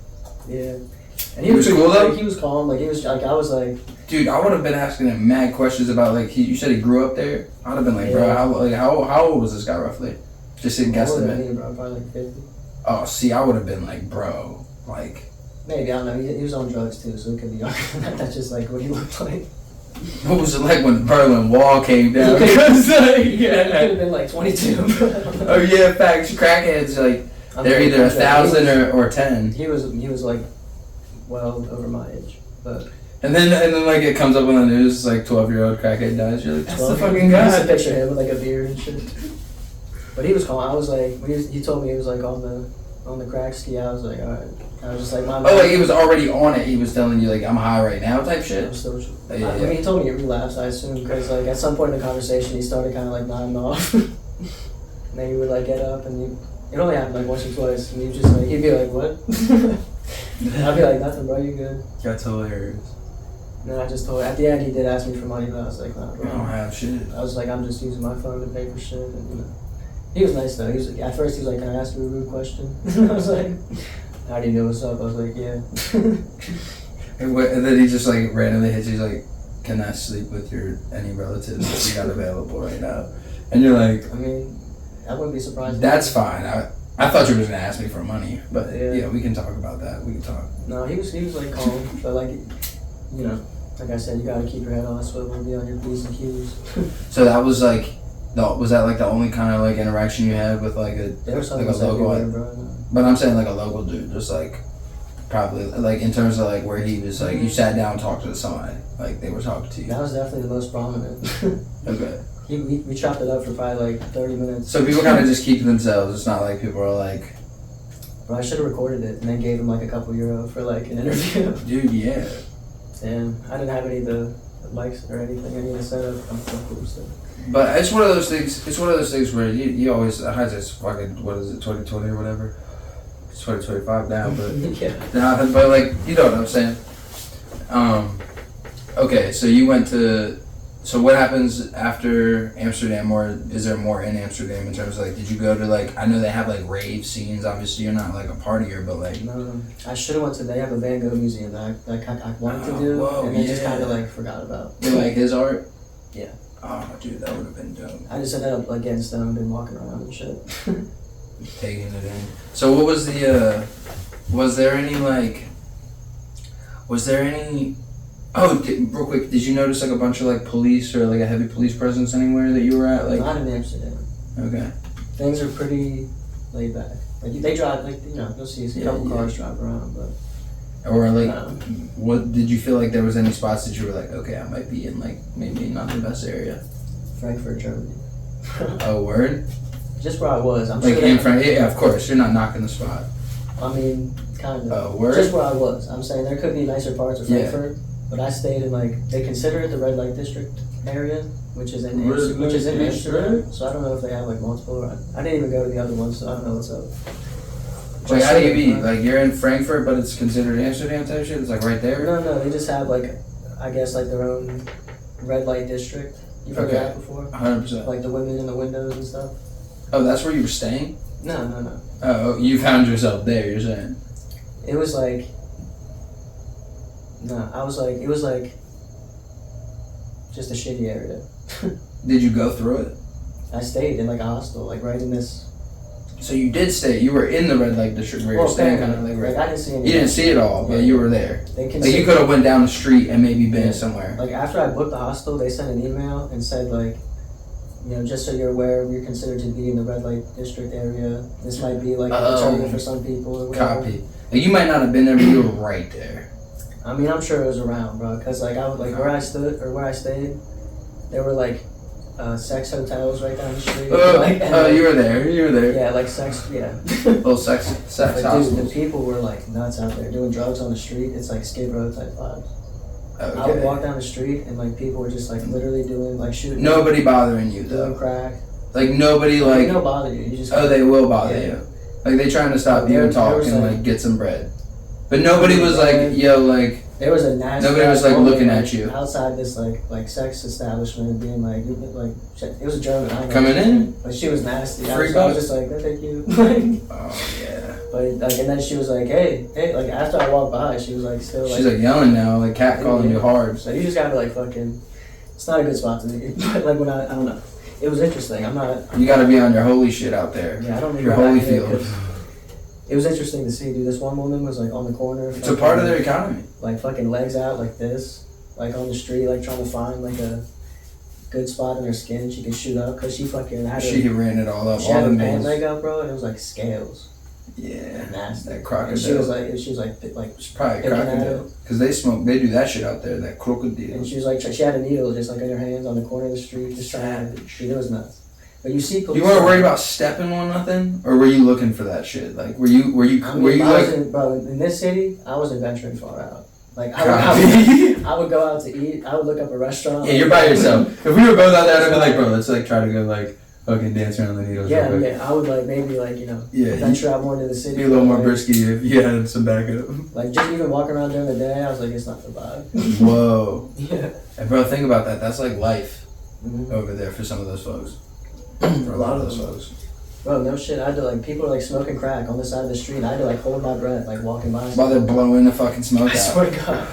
Yeah. And He was pretty- cool, though? Like, he was calm. Like, he was like, I was like, Dude, I would have been asking him mad questions about like you said he grew up there. I'd have been like, bro, Yeah. how old was this guy roughly? Just in What would guesstimate. have been, bro? Probably like 50. Oh, see, I would have been like, bro, like. Maybe, I don't know. He was on drugs too, so it could be younger than that. That's just like what he looked like. What was it like when the Berlin Wall came down? He could Yeah. have been like 22. Oh yeah, facts. Crackheads, like, they're either 1,000 or 10. He was like well over my age, but. And then like it comes up on the news, it's like 12-year-old crackhead dies. You're like, that's the fucking I used to guy. picture him with like a beard and shit. But he was calm. I was like, he told me he was like on the crack ski. I was like, alright. I was just like, my. Oh, like he was already on it. He was telling you like, I'm high right now, type I'm shit. still, Yeah, I mean, he told me it relapsed. I assume because like at some point in the conversation, he started kind of like nodding off. And then he would like get up and it only happened like once or twice, and he'd be like, what? I'd be like, nothing, bro. You good? That's hilarious. And then I just told. At the end, he did ask me for money, but I was like, nah, I bro. don't have shit. I was like, I'm just using my phone to pay for shit, and he was nice though. At first he was like, can I ask you a rude question? I was like, how do you know what's up? I was like, yeah. And then he just like randomly hits you, he's like, can I sleep with any relatives that you got available right now? And you're like, I mean, I wouldn't be surprised. that's fine. I thought you were just gonna ask me for money, but Yeah. yeah, we can talk about that. We can talk. No, he was like calm, but like, like I said, you gotta keep your head on a swivel and be on your P's and Q's. So that was like, was that like the only kind of like interaction you had with like There was like a something local? everywhere, bro. But I'm saying like a local dude, just like probably like in terms of like where he was like you sat down and talked to somebody, like they were talking to you. That was definitely the most prominent. Okay. We chopped it up for probably like 30 minutes. So people kind of just keep to themselves. It's not like people are like, Bro, I should have recorded it and then gave him like a couple euro for like an interview. dude, yeah. And I didn't have any of the mics or anything, any of the setup. I'm so cool stuff. But it's one of those things. It's one of those things where you always I just fucking what is it 2020 or whatever. It's 2025 now, but Yeah. nah, but like you know what I'm saying. Okay, so you went to. So what happens after Amsterdam, or is there more in Amsterdam in terms of like, did you go to like, I know they have like rave scenes, obviously you're not like a partier, but like. No, I should have went to, they have a Van Gogh museum that I wanted to do, whoa, and then just yeah. kind of like forgot about. You like his art? Yeah. Oh, dude, that would have been dope. I just ended up like getting stoned and walking around and shit. Taking it in. So what was the, was there any, real quick, did you notice like a bunch of like police or like a heavy police presence anywhere that you were at? Like, Not in Amsterdam. okay. Things are pretty laid back. Like they drive, like you'll see a couple cars drive around, but. Or like, No. what, did you feel like there was any spots that you were like, okay, I might be in like, maybe not the best area? Frankfurt, Germany. Oh, word? Just where I was. I'm Like sure in that- front, yeah, of course, you're not knocking the spot. I mean, kind of. Oh, word? Just where I was. I'm saying there could be nicer parts of Yeah. Frankfurt, but I stayed in like they consider it the red light district area, which is in Red light Amsterdam. So I don't know if they have like multiple. I didn't even go to the other ones, so I don't know what's up. Like, how do you be? Huh? Like, you're in Frankfurt, but it's considered Amsterdam type shit? It's like right there? No, they just have like, I guess like their own red light district. You've heard Okay. of that before? 100%. Like the women in the windows and stuff. Oh, that's where you were staying? No. Oh, you found yourself there, you're saying? It was like. No, I was like, it was like. Just a shitty area. Did you go through it? I stayed in like a hostel, like right in this. So you did stay, you were in the red light district where you were staying, kind of like right. I didn't see any. You didn't see it all, but you were there. They Like, consider, you could have went down the street and maybe been Yeah. somewhere. Like after I booked the hostel, they sent an email and said like, just so you're aware, we're considered to be in the red light district area. This might be like a determinant for some people or whatever. Copy. Like, you might not have been there, but you were right there. I mean, I'm sure it was around, bro. Cause like I would like where I stood or where I stayed, there were like sex hotels right down the street. You were there, Yeah, like sex. Yeah. Little sex But dude, the hostels. people were like nuts out there doing drugs on the street. It's like Skid Row type vibes. I would Okay. walk down the street and like people were just like literally doing like shooting. Nobody bothering you, Doing though. crack. Like, nobody, They like, don't bother you. You just. oh, they will bother Yeah. you. Like, they trying to stop you There- and talk there was, and, like- like, get some bread. But nobody was like, yo, like, There was a nasty. Nobody was, like, woman, looking at you. outside this like sex establishment, being like it was a German. I don't know Coming what she in? did, but she was nasty. I Free was bucks? just like, no, thank you. oh, yeah. But like, and then she was like, hey, like after I walked by, she was like, still like. She's like yelling now, like cat calling you hard. So you just gotta like fucking. It's not a good spot to be. But like when I don't know. it was interesting. You got to be on your holy shit out there. Yeah, I don't your holy field. It was interesting to see, dude. This one woman was like on the corner. It's a part of their economy. Like fucking legs out like this, like on the street, like trying to find like a good spot in her skin she could shoot up because she fucking had. She ran it all up. She had her pant leg up, bro, and it was like scales. Yeah, nasty. That crocodile. And she was like it's probably crocodile because they do that shit out there. That crocodile. And she was like, she had a needle just like in her hands on the corner of the street, just trying to. It was nuts. But you see police. You weren't worried about stepping on nothing, or were you looking for that shit? Like, were you like? Bro, in this city, I wasn't venturing far out. Like, I would go out to eat. I would look up a restaurant. Yeah, you're by yourself. If we were both out there, I'd be like, bro, let's like try to go like fucking dance around the needles. Yeah, yeah. I would like maybe like venture out more into the city. Be a little more brisky if you had some backup. Like just even walking around during the day, I was like, it's not the vibe. Whoa. Yeah. And bro, think about that. That's like life mm-hmm. over there for some of those folks. For a lot of those folks. Bro, no shit. I had to like people were like smoking crack on the side of the street. And I had to like hold my breath, like walking by. While they're blowing the fucking smoke out. I swear to God.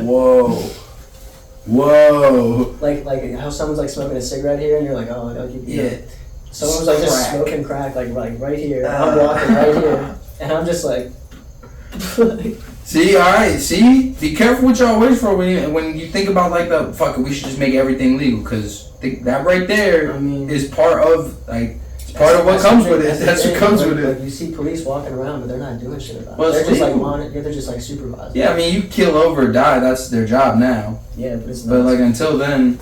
Whoa. Whoa. Like how someone's like smoking a cigarette here, and you're like, oh, yeah. Someone was like just smoking crack, like right here. I'm walking right here, and I'm just like. See, all right. See, be careful what y'all wish for when you think about like the fuck. We should just make everything legal because that right there is part of like. Part of what comes with it. That's what comes with it. Like you see police walking around, but they're not doing shit about it. Well, they're just like they're just like supervising. Yeah, I mean, you kill over or die. That's their job now. Yeah, but it's not. But like until then,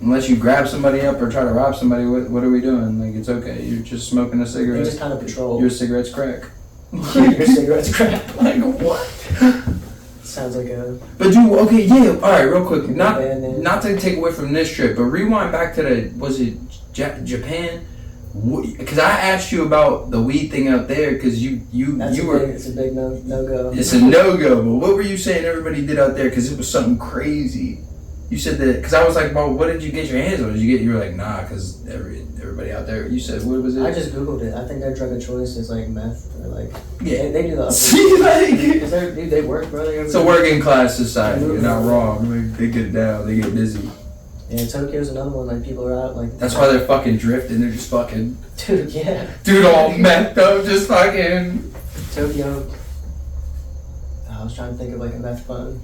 unless you grab somebody up or try to rob somebody, what are we doing? Like it's okay. You're just smoking a cigarette. You just kind of patrol. Your cigarette's crack. Your cigarette's crack. Like what? Sounds like a. But dude, okay, yeah. All right, real quick. Not to take away from this trip, but rewind back to was it Japan? Because I asked you about the weed thing out there because you were. It's a big no go. It's a no go. But what were you saying everybody did out there? Because it was something crazy. You said that because I was like, well, what did you get your hands on? You were like, nah, because everybody out there. You said what was it? I just googled it. I think their drug of choice is like meth or like they do the. See, like dude, they work, brother. It's a working class society. You're not wrong. They get down. They get busy. Yeah, Tokyo's another one. Like people are out like. That's why they're fucking drifting. They're just fucking. Dude, yeah. Dude, all meth up, just fucking. Tokyo. I was trying to think of like a meth pun.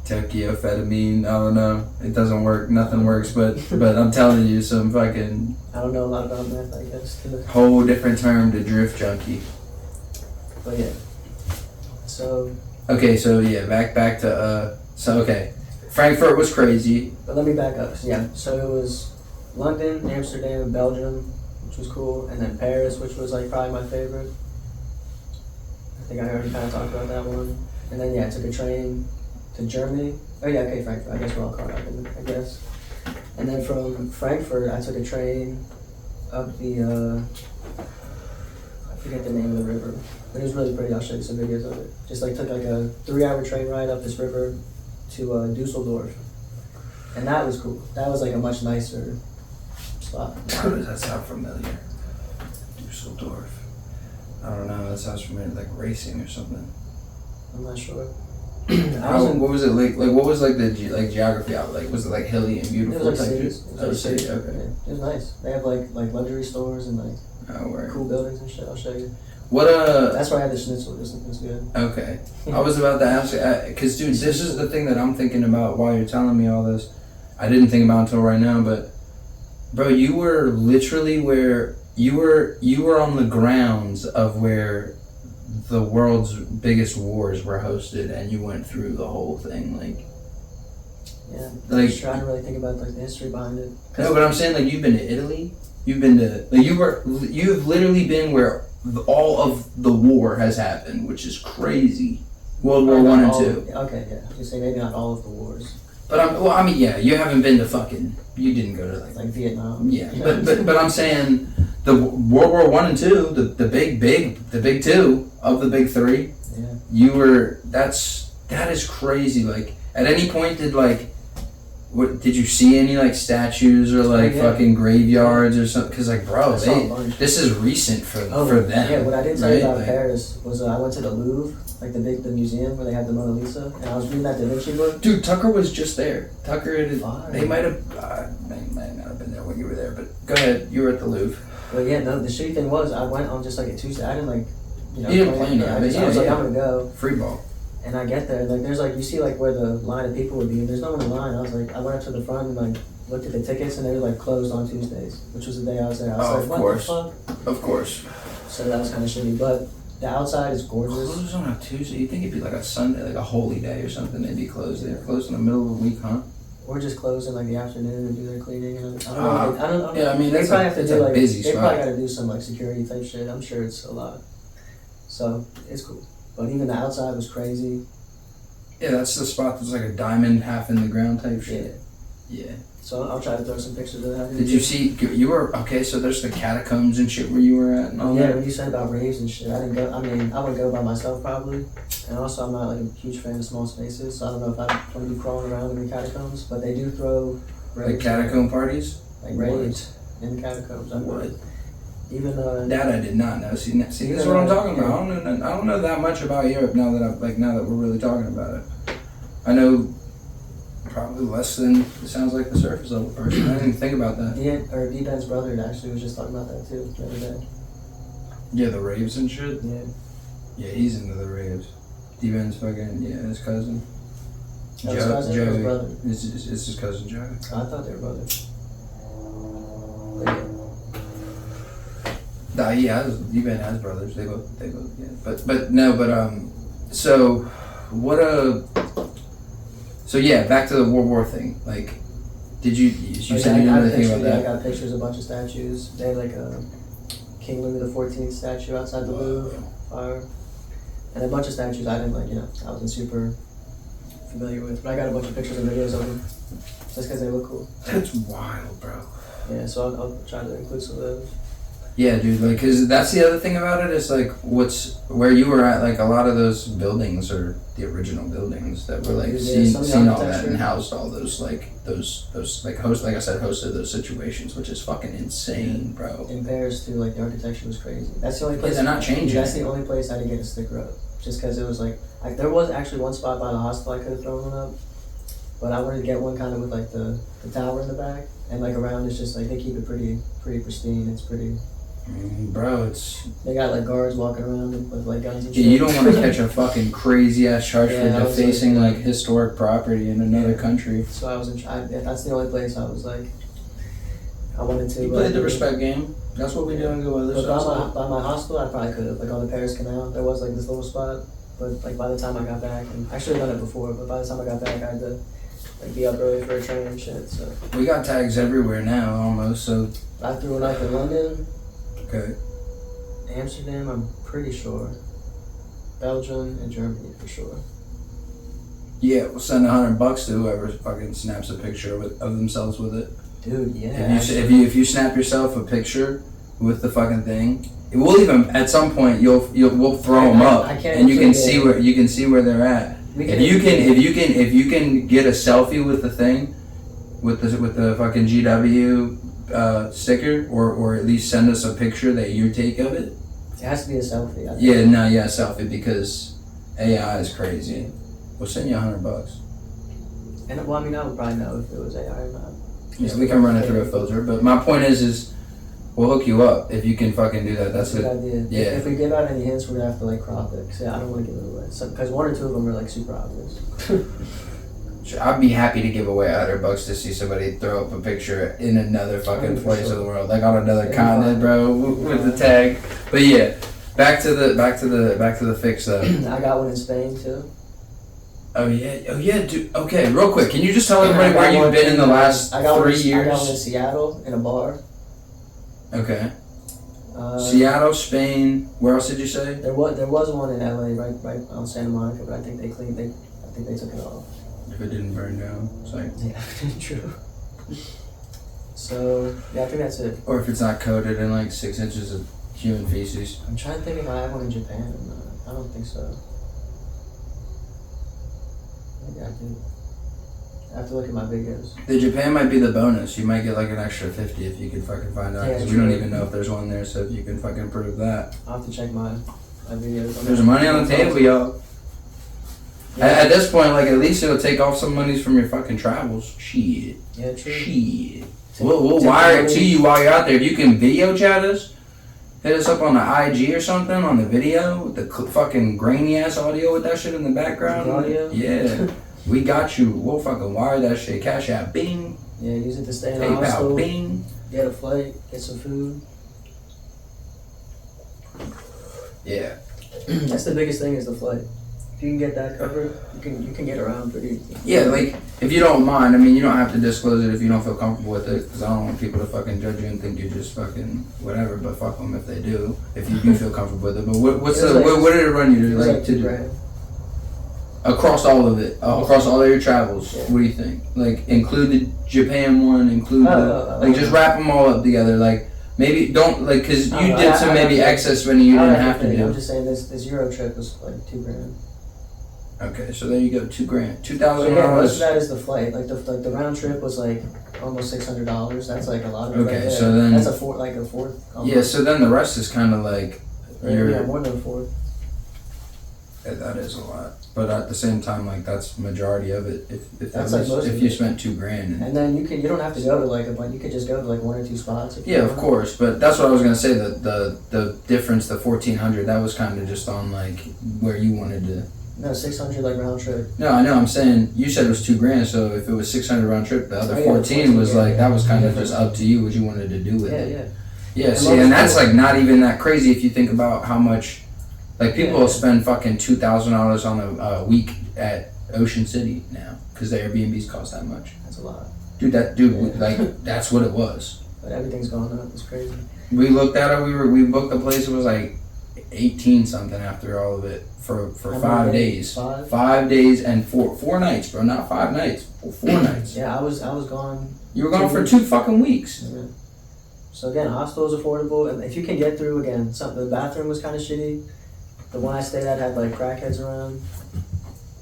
Tokyo amphetamine. I don't know. It doesn't work. Nothing works. But I'm telling you, some fucking. I don't know a lot about meth. I guess. Whole different term to drift junkie. But yeah. So. Okay, so yeah, back to okay. Frankfurt was crazy. But let me back up. Yeah, so it was London, Amsterdam, Belgium, which was cool, and then Paris, which was like probably my favorite. I think I already kind of talked about that one. And then yeah, I took a train to Germany. Oh yeah, okay, Frankfurt. I guess we're all caught up in it, I guess. And then from Frankfurt, I took a train up the I forget the name of the river, but it was really pretty. I'll show you some videos of it. Just like took like a 3-hour train ride up this river to Dusseldorf, and that was cool. That was like a much nicer spot. How does that sound familiar? Dusseldorf. I don't know. That sounds familiar, like racing or something. I'm not sure. What was it like? Like what was like the geography out? Like was it like hilly and beautiful? It was like cities. It was city. Okay. Yeah, it was nice. They have like luxury stores and like cool buildings and shit. I'll show you. What That's why I had the schnitzel. It was good. Okay. I was about to ask, because dude, this is the thing that I'm thinking about while you're telling me all this. I didn't think about until right now, but bro, you were literally where you were on the grounds of where the world's biggest wars were hosted, and you went through the whole thing, like. Yeah. Like, just trying to really think about like the history behind it. No, but I'm saying like you've been to Italy. You've been to like you've literally been where all of the war has happened, which is crazy. World War I and II. Okay, yeah. You say maybe not all of the wars. But you haven't been to fucking. You didn't go to like Vietnam. Yeah, but I'm saying the World War I and II, the big two of the big three. Yeah. You were. That is crazy. Like at any point did you see any like statues or like fucking graveyards or something? Because like bro, this is recent for them. Yeah, what I didn't tell you about Paris was I went to the Louvre, like the museum where they had the Mona Lisa, and I was reading that Da Vinci book. Dude, Tucker was just there. Tucker, they might have been been there when you were there, but go ahead. You were at the Louvre. But yeah, no, the shitty thing was I went on just like a Tuesday. I didn't like, You didn't plan it, I but was like, I'm gonna go. Free ball. And I get there, like there's like, you see like where the line of people would be, and there's no one in line. I was like, I went up to the front and like looked at the tickets, and they were like closed on Tuesdays, which was the day I was there. I was like, of what course. the fuck? Of course. So that was kind of shitty, but the outside is gorgeous. Closed on a Tuesday? You think it'd be like a Sunday, like a holy day or something? They'd be closed. They're closed in the middle of the week, huh? Or just close in like the afternoon and do their cleaning. And I don't know. I don't know. Yeah, I mean, they probably have to do like busy they spot. probably got to do some like security type shit. I'm sure it's a lot. So it's cool, but even the outside was crazy. Yeah, that's the spot that's like a diamond half in the ground type shit. Yeah. So I'll try to throw some pictures of that. Did you see? You were okay. So there's the catacombs and shit where you were at. And all Yeah, that? when you said about raves and shit, I didn't go. I mean, I would go by myself probably, and also I'm not like a huge fan of small spaces, so I don't know if I want to be crawling around in the catacombs. But they do throw raves, Like catacomb parties. like raves in the catacombs. I What? Even That I did not know. See, this is what I'm talking about. I don't know that much about Europe now that we're really talking about it. I know probably less than it sounds like the surface level person. I didn't even think about that. D-Ben's brother actually was just talking about that too the other day. Yeah, the raves and shit. Yeah. Yeah, he's into the raves. D-Ben's fucking his cousin. Oh, his cousin or his brother? It's his cousin Joey. I thought they were brothers. But yeah. Nah, D-Ben has brothers. They both yeah. But so So yeah, back to the World War thing. Like, did you said you didn't really think about that? I got pictures of a bunch of statues. They had like a King Louis XIV statue outside the Louvre, fire, and a bunch of statues I didn't I wasn't super familiar with. But I got a bunch of pictures and videos of them just because they look cool. That's wild, bro. Yeah, so I'll try to include some of those. Yeah, dude, like, cause that's the other thing about it is like, where you were at, like, a lot of those buildings are the original buildings that were like seen all that and housed all those like hosted those situations, which is fucking insane, bro. In Paris too, like the architecture was crazy. That's the only place. Yeah, they're not changing. That's the only place I didn't get a sticker up, just because it was like there was actually one spot by the hospital I could have thrown one up, but I wanted to get one kind of with like the tower in the back, and like around it's just like they keep it pretty pristine. It's pretty. Bro, they got like guards walking around with like guns and shit. Yeah, you don't want to catch a fucking crazy ass charge for defacing like historic property in another country. So I was that's the only place I was like, I wanted to. You played the respect game. That's what we do and go other stuff. By my hospital, I probably could have, like on the Paris Canal, there was like this little spot, but like by the time I got back, and I should have done it before, but by the time I got back, I had to like be up early for a train and shit. So we got tags everywhere now, almost. So I threw one up in London. Okay. Amsterdam, I'm pretty sure. Belgium and Germany for sure. Yeah, we'll send $100 to whoever fucking snaps a picture of themselves with it. Dude, yeah. If you snap yourself a picture with the fucking thing, we'll even at some point we'll throw them up and you can see where they're at. If you can get a selfie with the thing, with the fucking GW. Sticker or at least send us a picture that you take of it. It has to be a selfie. I think. Selfie because AI is crazy. We'll send you $100. And well, I mean, I would probably know if it was AI or not. Yeah, we can run it through a filter. But my point is we'll hook you up if you can fucking do that. That's a good idea. Yeah. If we give out any hints, we're gonna have to like crop it. Cause I don't want to give it away. Because one or two of them are like super obvious. I'd be happy to give away $100 to see somebody throw up a picture in another fucking place of the world, like on another continent, bro, with the tag. But yeah, back to the fix though. I got one in Spain too. Oh yeah, dude. Okay, real quick, can you just tell everybody where you've been in the last 3 years? I got one in Seattle in a bar. Okay. Seattle, Spain. Where else did you say? There was one in LA, right on Santa Monica, but I think they took it off. If it didn't burn down, it's like yeah, true. So yeah, I think that's it. Or if it's not coated in like 6 inches of human feces. I'm trying to think if I have one in Japan or not. I don't think so. Maybe I do. I have to look at my videos. The Japan might be the bonus. You might get like an extra 50 if you can fucking find out. Because we don't even know if there's one there. So if you can fucking prove that. I'll have to check my videos. There's money on the table, y'all. Yeah. At this point, like, at least it'll take off some monies from your fucking travels. Shit. Yeah, true. Shit. We'll wire it to you while you're out there. If you can video chat us, hit us up on the IG or something on the video with the fucking grainy ass audio with that shit in the background. Audio? Yeah. We got you. We'll fucking wire that shit. Cash App, bing. Yeah, use it to stay in the PayPal, hostel. bing. Get a flight, get some food. Yeah. That's the biggest thing is the flight. If you can get that covered, you can get around pretty. Yeah, like, if you don't mind, I mean, you don't have to disclose it if you don't feel comfortable with it, because I don't want people to fucking judge you and think you're just fucking whatever, but fuck them if they do, if you do feel comfortable with it. But what did it run you to, like, to do? $2,000. Across all of it, across all of your travels, Yeah. what do you think? Like, include the Japan one, include just wrap them all up together, like, maybe don't, like, because you did some maybe excess money you didn't have to do. I'm just saying this Euro trip was like $2,000. Okay, so there you go, $2,000, $2,000. Yeah, most of that is the flight. Like the round trip was like almost $600. That's like a lot of it. Okay, right so then that's a fourth. Almost. Yeah, so then the rest is kind of like more than a fourth. Yeah, that is a lot, but at the same time, like that's majority of it. If That's like most if of you it. spent $2,000, And then you don't have to go to like a bunch. You could just go to like one or two spots. If you yeah, of want. course. But that's what I was gonna say. The difference, the 1,400, that was kind of just on like where you wanted to. No, 600 like round trip. No, I know. I'm saying you said it was $2,000, so if it was 600 round trip, the other Oh, yeah, 14 was like that was kind of different. just up to you what you wanted to do with it. Yeah. Yeah, see, and that's like not even that crazy if you think about how much, like people will spend fucking $2,000 on a week at Ocean City now because the Airbnbs cost that much. That's a lot. Dude, like that's what it was. But everything's going up. It's crazy. We looked at it. We booked the place. It was like 18 something after all of it for 5 days. 5 days and four nights, bro. Not 5 nights. 4 nights. Yeah, I was gone. You were gone for 2 fucking weeks. Yeah. So again, hostel is affordable, and if you can get through, again, the bathroom was kind of shitty. The one I stayed at had like crackheads around,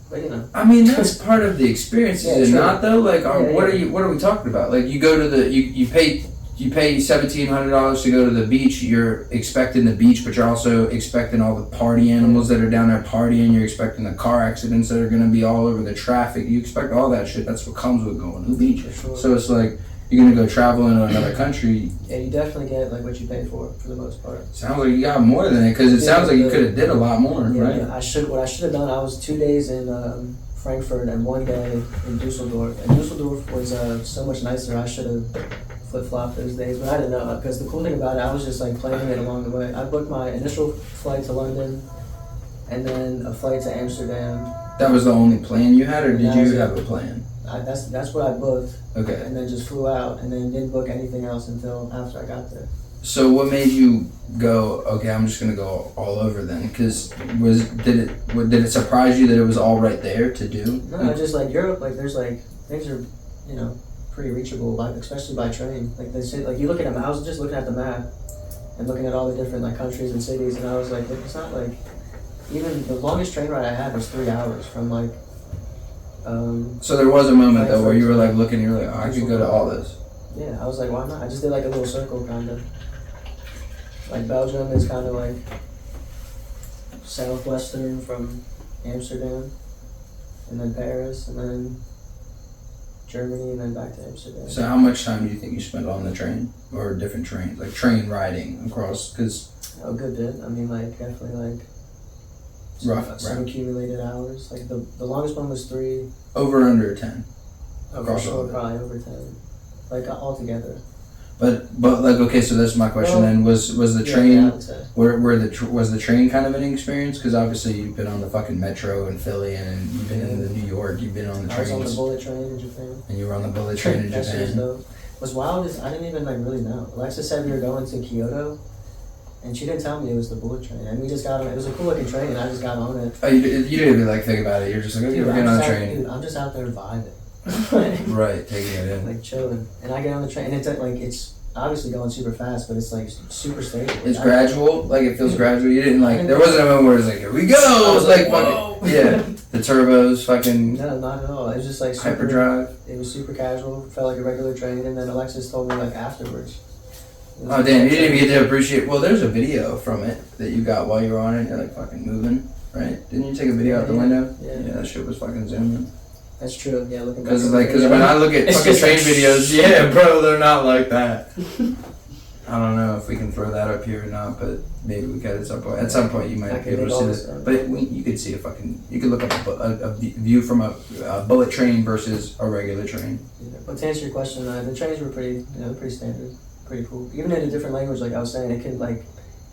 but you know. I mean, that's part of the experience, is it true. not though? Like, what yeah. are we talking about? Like, you go to the you pay $1,700 to go to the beach. You're expecting the beach, but you're also expecting all the party animals that are down there partying. You're expecting the car accidents that are gonna be all over the traffic. You expect all that shit. That's what comes with going to the beach. For sure. So it's like you're gonna go travel into another country. Yeah, you definitely get like what you pay for the most part. Sounds like you got more than it, because it sounds like you could have did a lot more, Yeah, right? yeah, what I should have done. I was 2 days in Frankfurt and 1 day in Dusseldorf. And Dusseldorf was so much nicer. I should have flip-flopped those days, but I didn't know, because the cool thing about it, I was just like planning it along the way. I booked my initial flight to London, and then a flight to Amsterdam. That was the only plan you had, or did you That was have it. a plan? That's what I booked. Okay. And then just flew out, and then didn't book anything else until after I got there. So what made you go, okay, I'm just gonna go all over then? Because did it surprise you that it was all right there to do? No, just like Europe, like there's like things are, you know, pretty reachable, like especially by train. Like they say, like you look at I was just looking at the map and looking at all the different like countries and cities, and I was like, it's not like, even the longest train ride I had was 3 hours from like. So there was a moment though where you were like looking, you're like, oh, I could go to all this. Yeah, I was like, why not? I just did like a little circle kind of. Like Belgium is kind of like southwestern from Amsterdam, and then Paris, and then Germany, and then back to Amsterdam. So how much time do you think you spent on the train, or different trains, like train riding across? Because a good bit. I mean, like definitely like some accumulated hours. Like the longest one was 3. Over under 10. Across all probably over 10. Like altogether. But like, okay, so that's my question then. Was the train, yeah, I would say. was the train kind of an experience? Because obviously you've been on the fucking metro in Philly, and you've been in the New York, you've been on the trains. I was on the bullet train in Japan. And you were on the bullet train in That shit was Japan. dope. What's wild is I didn't even like really know. Alexa said we were going to Kyoto, and she didn't tell me it was the bullet train. And we just got on it. It was a cool looking train, and I just got on it. Oh, you didn't even like think about it. You're just like, okay, we're getting on the train. Dude, I'm just out there vibing. Right, taking it in. Like chilling. And I get on the train, and it's like it's obviously going super fast, but it's like super stable. It's gradual, like it feels gradual. You didn't like, there wasn't a moment where it was like, here we go. It was like, fucking, yeah, the turbos, fucking. No, not at all. It was just like super, hyperdrive. It was super casual, felt like a regular train, and then Alexis told me like afterwards. Oh damn, you didn't even get to appreciate. Well, there's a video from it that you got while you were on it. You're like fucking moving, right? Didn't you take a video out the window? Yeah. Yeah, that shit was fucking zooming. That's true. Yeah, looking back. Because when I look at It's fucking just train like, videos, yeah, bro, they're not like that. I don't know if we can throw that up here or not, but maybe we could at some point. At some point, you might be able to see it. But you could see you could look up a view from a bullet train versus a regular train. Yeah. But to answer your question, the trains were pretty standard, pretty cool. Even in a different language, like I was saying, it can like,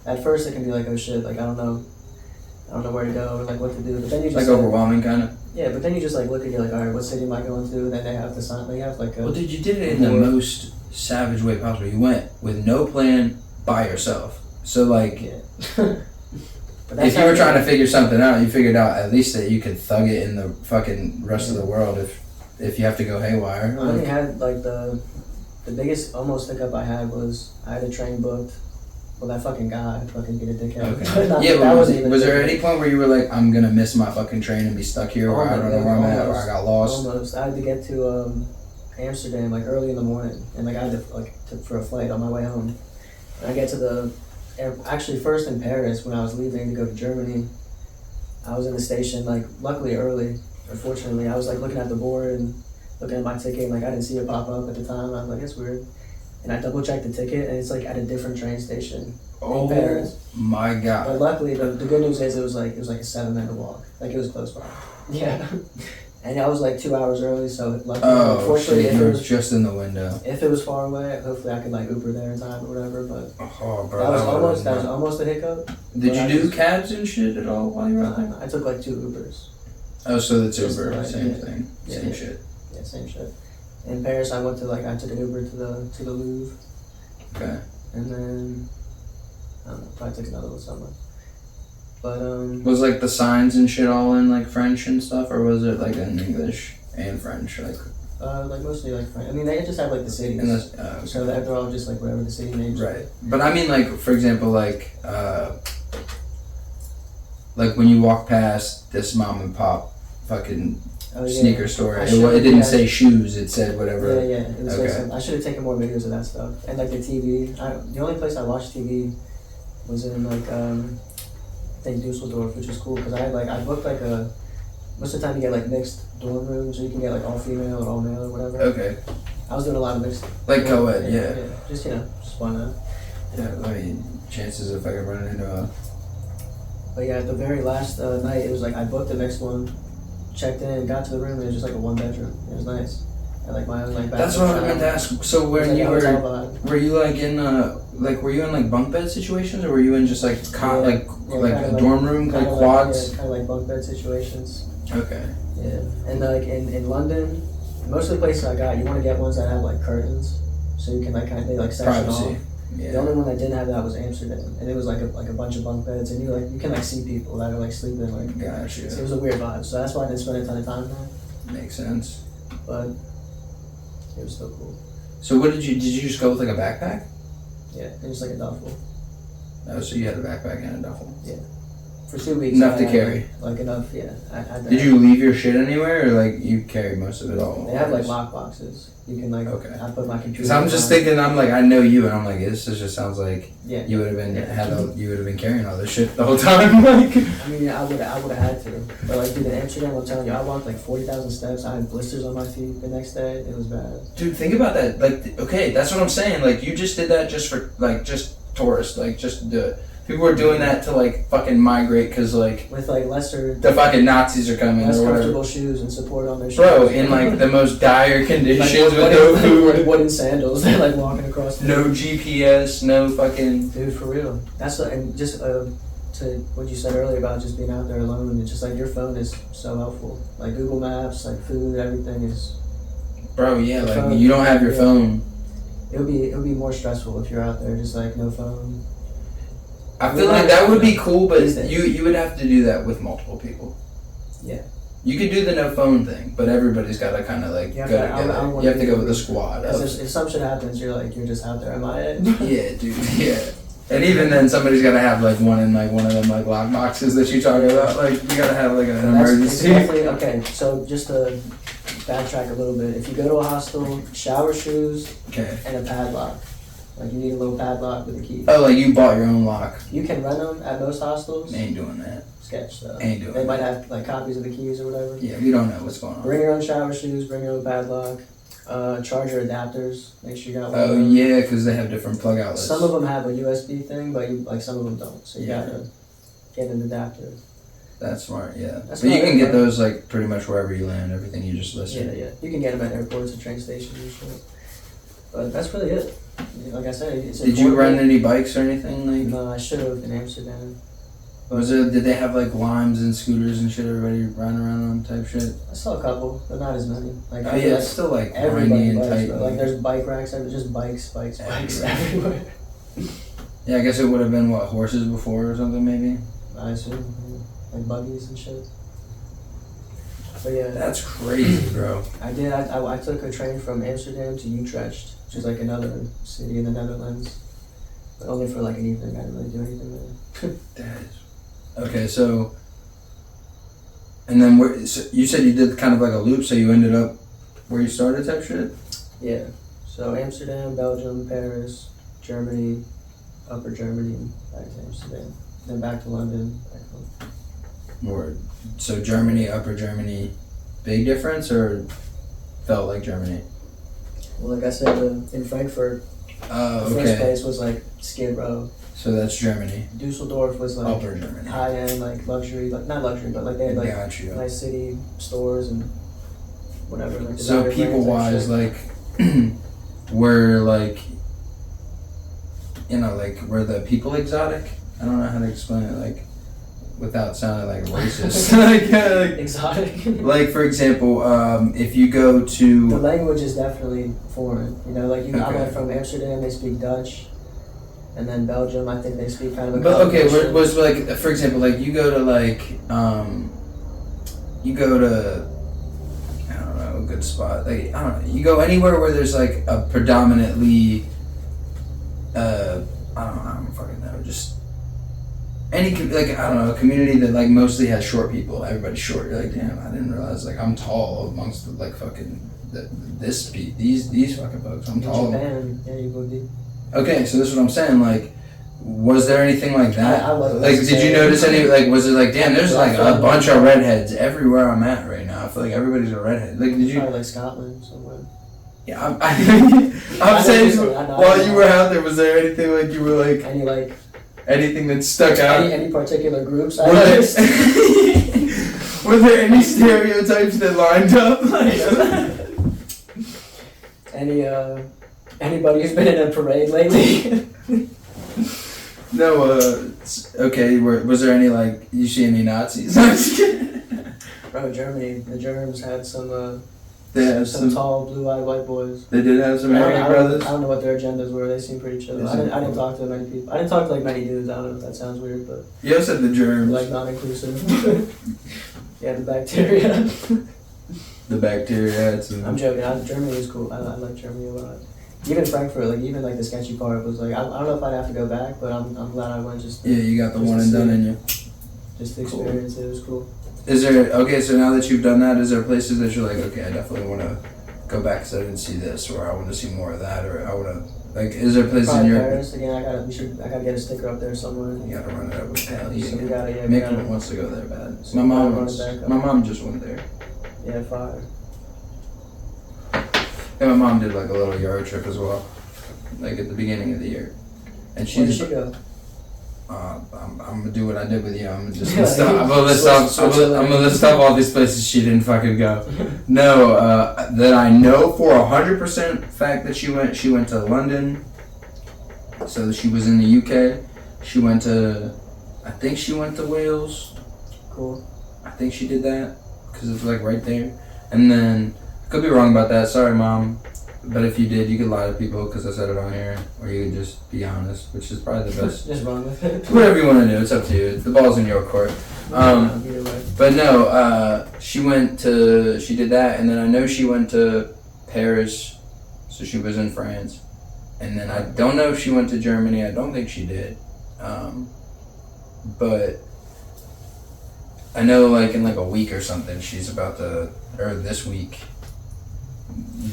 at first it can be like, oh shit, like I don't know where to go or like what to do. But then you just like overwhelming kind of. Yeah, but then you just like look and you're like, all right, what city am I going to? And then they have the sign. They have like a. Well, dude, you did it in the most savage way possible. You went with no plan, by yourself. So like, yeah. if you were trying to figure something out, you figured out at least that you could thug it in the fucking rest of the world if you have to go haywire. I only had like the biggest almost hiccup I had was I had a train booked. Well, that fucking guy fucking get a dickhead. Okay. Yeah, but was there any point where you were like, I'm gonna miss my fucking train and be stuck here, or I don't know where I'm at, or I got lost? Almost. I had to get to Amsterdam like early in the morning, and like I had to for a flight on my way home. And I get to actually first in Paris when I was leaving to go to Germany. I was in the station like luckily early, or fortunately I was like looking at the board and looking at my ticket, and like I didn't see it pop up at the time. I was like, it's weird. And I double checked the ticket, and it's like at a different train station in Paris. My God! But luckily, the good news is it was like a 7-minute walk. Like it was close by. Yeah. And I was like 2 hours early, so luckily, unfortunately, shit, it was just in the window. If it was far away, hopefully I could like Uber there in time or whatever. But bro, that was almost a hiccup. Did you do cabs and shit at all while you were out there? I took like 2 Ubers. Oh, so that's Uber, like, same thing, same shit. Yeah, same shit. In Paris, I went to I took an Uber to the Louvre. Okay. And then I don't know, probably took another one somewhere. But was like the signs and shit all in like French and stuff, or was it like in English and French, like? Like mostly like French. I mean, they just have like the cities. Okay. So they're all just like whatever the city names. Right. But I mean, like for example, like when you walk past this mom and pop fucking sneaker store, it didn't say shoes, it said whatever. Yeah. It was like I should have taken more videos of that stuff. And like the TV, the only place I watched TV was in like I think Dusseldorf, which is cool because I booked like most of the time you get like mixed dorm rooms, so you can get like all female or all male or whatever. Okay. I was doing a lot of mixed. Like co-ed, yeah. Just just why not? Yeah, I mean, chances of fucking running into a. But yeah, the very last night, it was like I booked the next one, checked in, got to the room, and it was just like a 1-bedroom. It was nice. I had like my own like bathroom. That's what I meant to ask. So when you were you like in were you in like bunk bed situations, or were you in just like a dorm room, like quads? Kind of like bunk bed situations. Okay. Yeah, and like in London, most of the places I got, you want to get ones that have like curtains, so you can like kind of section off. Yeah. The only one that didn't have that was Amsterdam, and it was like a bunch of bunk beds, and you can like see people that are like sleeping like. Gotcha. So it was a weird vibe, so that's why I didn't spend a ton of time there. Makes sense. But it was still cool. So what did you just go with like a backpack? Yeah, and just like a duffel. Oh, so you had a backpack and a duffel. Yeah. For 2 weeks. Enough to carry. Like enough, yeah. Did you leave your shit anywhere, or like you carried most of it all? They have like lock boxes. You can like. Okay. I put my computer. Because I'm just thinking, I'm like, I know you, and I'm like, this just sounds like you would have been you would have been carrying all this shit the whole time. Like. I mean, I would have had to, but like, dude, in Amsterdam, I'm telling you, I walked like 40,000 steps. I had blisters on my feet the next day. It was bad. Dude, think about that. Like, okay, that's what I'm saying. Like, you just did that just for just tourists, like just to do it. People are doing that to like fucking migrate because like with like lesser the fucking Nazis are coming less or whatever. Comfortable shoes and support on their shoes. Bro, in like the most dire conditions with no food, wooden sandals. They're like walking across. No GPS, no fucking. Dude, for real. That's and just to what you said earlier about just being out there alone. And it's just like your phone is so helpful. Like Google Maps, like food, everything is. Bro, yeah, like phone, you don't have your phone. It would be more stressful if you're out there just like no phone. I feel like that would be cool, but you would have to do that with multiple people. Yeah. You could do the no phone thing, but everybody's got to kind of like go together. You have to go with the squad. If some shit happens, you're just out there. Am I it? Yeah, dude. Yeah. And even then, somebody's got to have like one in like one of them like lock boxes that you talk about. Like you got to have like an emergency. Okay, so just to backtrack a little bit, if you go to a hostel, shower shoes, and a padlock. Like you need a little padlock with a key. Oh, like you bought your own lock. You can rent them at most hostels. Ain't doing that. Sketch though. Ain't doing They might that. have like copies of the keys or whatever. Yeah, we don't know what's going on. Bring your own shower shoes. Bring your own padlock. Charger adapters. Make sure you got one. Oh yeah, because they have different plug outlets. Some of them have a USB thing, but some of them don't. So you Yeah. gotta get an adapter. That's smart, yeah. That's But you not can it, get bro. those like pretty much wherever you land. Everything you just listed. Yeah. You can get them at airports and train stations and shit. But that's really it. Like I said, it's Did you affordable. rent any bikes or anything? Like, No, I should have in Amsterdam. was it? Did they have like limes and scooters and shit? Everybody riding around on type shit. I saw a couple, but not as many. Like Oh I feel yeah, like it's still like everybody windy and bikes, tight. bro. Like there's bike racks, just bikes Everywhere. everywhere. Yeah, I guess it would have been what, horses before or something maybe. I assume, yeah. Like buggies and shit. But yeah, That's crazy, bro. I did. I took a train from Amsterdam to Utrecht, which is like another city in the Netherlands, but only for like an evening. I didn't really do anything there. That is. Okay, so. And then so you said you did kind of like a loop, so you ended up where you started type shit? Yeah. So Amsterdam, Belgium, Paris, Germany, Upper Germany, back to Amsterdam, then back to London, back home. Word. So Germany, Upper Germany, big difference or felt like Germany? Well, like I said, in Frankfurt, Oh, the first okay. place was like Skid Row. So that's Germany. Dusseldorf was like Upper Germany. high end, like luxury, like not luxury, but like they had like Got you. nice city stores and whatever. Like So designer people brands and wise, shit. like, were like, you know, like, were the people exotic? I don't know how to explain it, like, without sounding like racist. like, exotic. like, for example, if you go The to, language is definitely foreign. You know, like I Okay. went from Amsterdam, they speak Dutch, and then Belgium, I think they speak kind of a. but okay, combination. was like, for example, like, you go to like, you go to, I don't know, a good spot. Like, I don't know, you go anywhere where there's like a predominantly, I don't fucking know, just any like I don't know, a community that like mostly has short people. Everybody's short. You're like, damn, I didn't realize like I'm tall amongst the, like fucking these fucking folks. I'm In tall. Japan, yeah, you would be. Okay, so this is what I'm saying. Like, was there anything like that? I wasn't Like, did you saying- notice any? Like, was it like, damn, there's I like feel a like- bunch of redheads everywhere I'm at right now. I feel like everybody's a redhead. Like, did you? Probably like Scotland somewhere. Yeah, I'm I saying know, I know, while I know. you were out there, was there anything like you were like Any like anything that stuck out? any particular groups? I Were there, noticed. were there any stereotypes that lined up? Like, Anybody who's been in a parade lately? no, okay, was there any, like, you see any Nazis? I'm just kidding. Bro, Germany, the Germans had some They had some some, tall, blue-eyed white boys. they did have some I Aryan don't brothers. know what their agendas were. They seemed pretty chill. They I didn't seemed cool. talk to many people. I didn't talk to like many dudes. I don't know if that sounds weird, but You also said the germs. like non-inclusive. Yeah, the bacteria. The bacteria had some. I'm joking. Germany is cool. I like Germany a lot. Even Frankfurt, like even like the sketchy part was like I don't know if I'd have to go back, but I'm glad I went just Yeah, you got the Just one to and see done it. in you. just to Cool. experience it. It was cool. Is there, okay, so now that you've done that, is there places that you're like, okay, I definitely want to go back because I didn't see this, or I want to see more of that, or I want to, like, is there places in Probably your, Paris again. I gotta get a sticker up there somewhere. you gotta run it up with Kelly So we again. gotta Mick gotta, wants to go there bad. So My we gotta mom run wants, it back up. my mom just went there. yeah, fire. And my mom did like a little yard trip as well, like at the beginning of the year. And Where did she's, she go? I'm gonna do what I did with you. I'm just Yeah, gonna stop. I'm gonna list off. I'm gonna list off all these places she didn't fucking go. No, that I know for 100% fact that she went. She went to London. So she was in the UK. She went to, I think she went to Wales. Cool. I think she did that because it's like right there. And then I could be wrong about that. Sorry, mom. But if you did, you could lie to people because I said it on here, or you could just be honest, which is probably the best. Just run with it. Whatever you want to do, it's up to you. The ball's in your court. Either way. But no, she did that, and then I know she went to Paris, so she was in France. And then I don't know if she went to Germany, I don't think she did. But I know like in like a week or something, she's about to, or this week,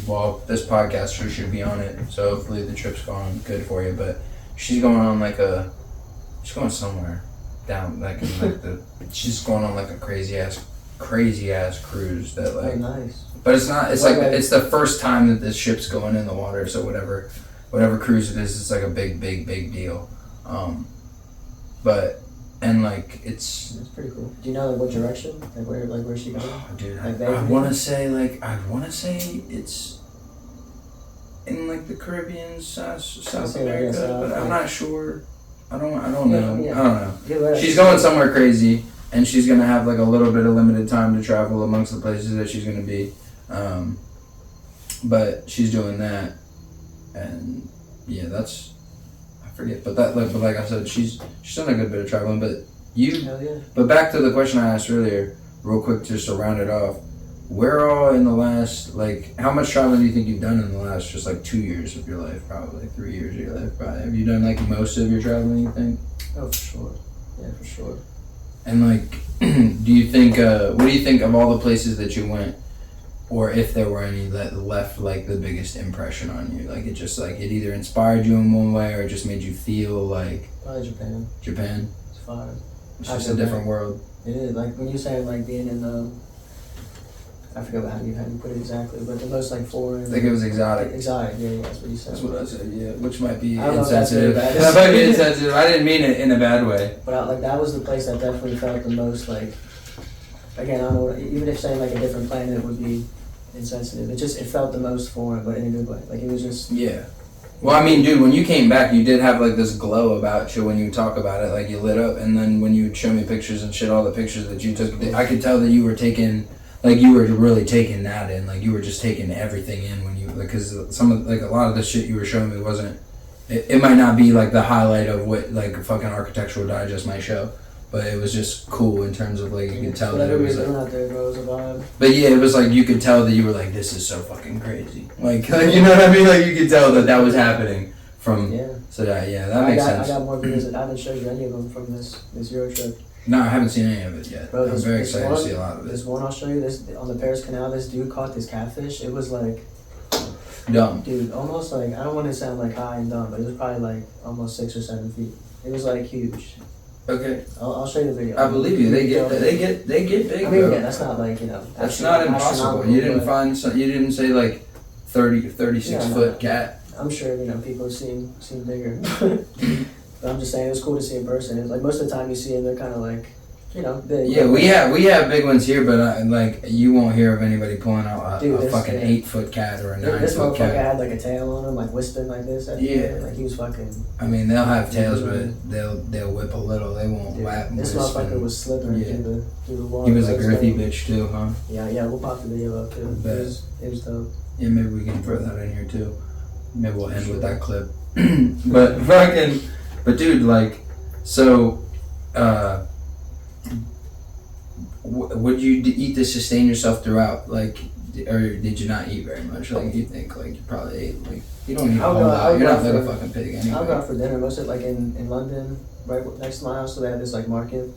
well, this podcaster should be on it, so hopefully the trip's going good for you. But she's going on she's going somewhere down like in like she's going on like a crazy ass cruise that like. Oh, nice. But it's not. It's like it's the first time that this ship's going in the water. So whatever cruise it is, it's like a big deal. But and like it's pretty cool. Do you know like what direction? Like where's she going? Oh, dude, like I want to say it's in like the Caribbean, South America, but I'm not sure. I don't know. Yeah. I don't know. Yeah, she's going somewhere crazy, and she's gonna have like a little bit of limited time to travel amongst the places that she's gonna be. But she's doing that, and yeah, that's. I forget, but like I said, she's done a good bit of traveling. But Hell yeah. But back to the question I asked earlier, real quick, just to round it off. Where all in the last how much traveling do you think you've done in the last just like 2 years of your life? Probably 3 years of your life. Probably. Have you done like most of your traveling? You think? Oh, for sure. Yeah, for sure. And like, do you think? What do you think of all the places that you went? Or if there were any that left like the biggest impression on you, like it just like it either inspired you in one way or it just made you feel like probably Japan. Japan. It's fire. It's just a different world. It is like when you say like being in I forget how you put it exactly, but the most like foreign. I think it was exotic. Exotic, yeah, that's what you said. That's what I said, yeah. Which might be I don't know if insensitive. that's That might be insensitive. I didn't mean it in a bad way. But like that was the place that definitely felt the most like. Again, I don't know. Even if saying like a different planet would be insensitive, it felt the most foreign, but in a good way. Like it was just. Yeah. Well, I mean, dude, when you came back, you did have like this glow about you when you talk about it. Like you lit up, and then when you would show me pictures and shit, all the pictures that you took, I could tell that you were taking. Like you were really taking that in, like you were just taking everything in when you, because some of like a lot of the shit you were showing me wasn't. It might not be like the highlight of what like fucking Architectural Digest might show, but it was just cool in terms of like you could tell that it was. Like, out there, bro, it was a vibe. But yeah, it was like you could tell that you were like, this is so fucking crazy. Like you know what I mean? Like you could tell that was happening from. Yeah. So that makes sense. I got more videos that I haven't showed you any of them from this Euro trip. No, I haven't seen any of it yet. Bro, I'm very excited to see a lot of it. This one I'll show you, this on the Paris Canal, this dude caught this catfish. It was like dumb. Dude, almost like I don't want to sound like high and dumb, but it was probably like almost 6 or 7 feet. It was like huge. Okay. I'll show you the video. I believe you. They get big. I mean, yeah, that's not like That's not impossible. You didn't say like 36 foot cat. I'm sure people have seen bigger. But I'm just saying it was cool to see in person. It's like most of the time you see them, they're kind of like big. Yeah, we have big ones here, but like you won't hear of anybody pulling out a fucking 8 foot cat or a 9 foot cat. This motherfucker had like a tail on him, like wisping like this. Like he was fucking. I mean, they'll have tails, but they'll whip a little. They won't whap. This motherfucker was slipping through the water. He was a girthy bitch too, huh? Yeah, we'll pop the video up too. It was dope. Yeah, maybe we can throw that in here too. Maybe we'll end with that clip. But dude, like, so, would you eat to sustain yourself throughout, like, or did you not eat very much? Like, you think, like, you probably ate, like, you don't eat a whole lot. You're not like a fucking pig anyway. I'll go out for dinner, most of it, like, in London, right next to my house, so they had this, like, market.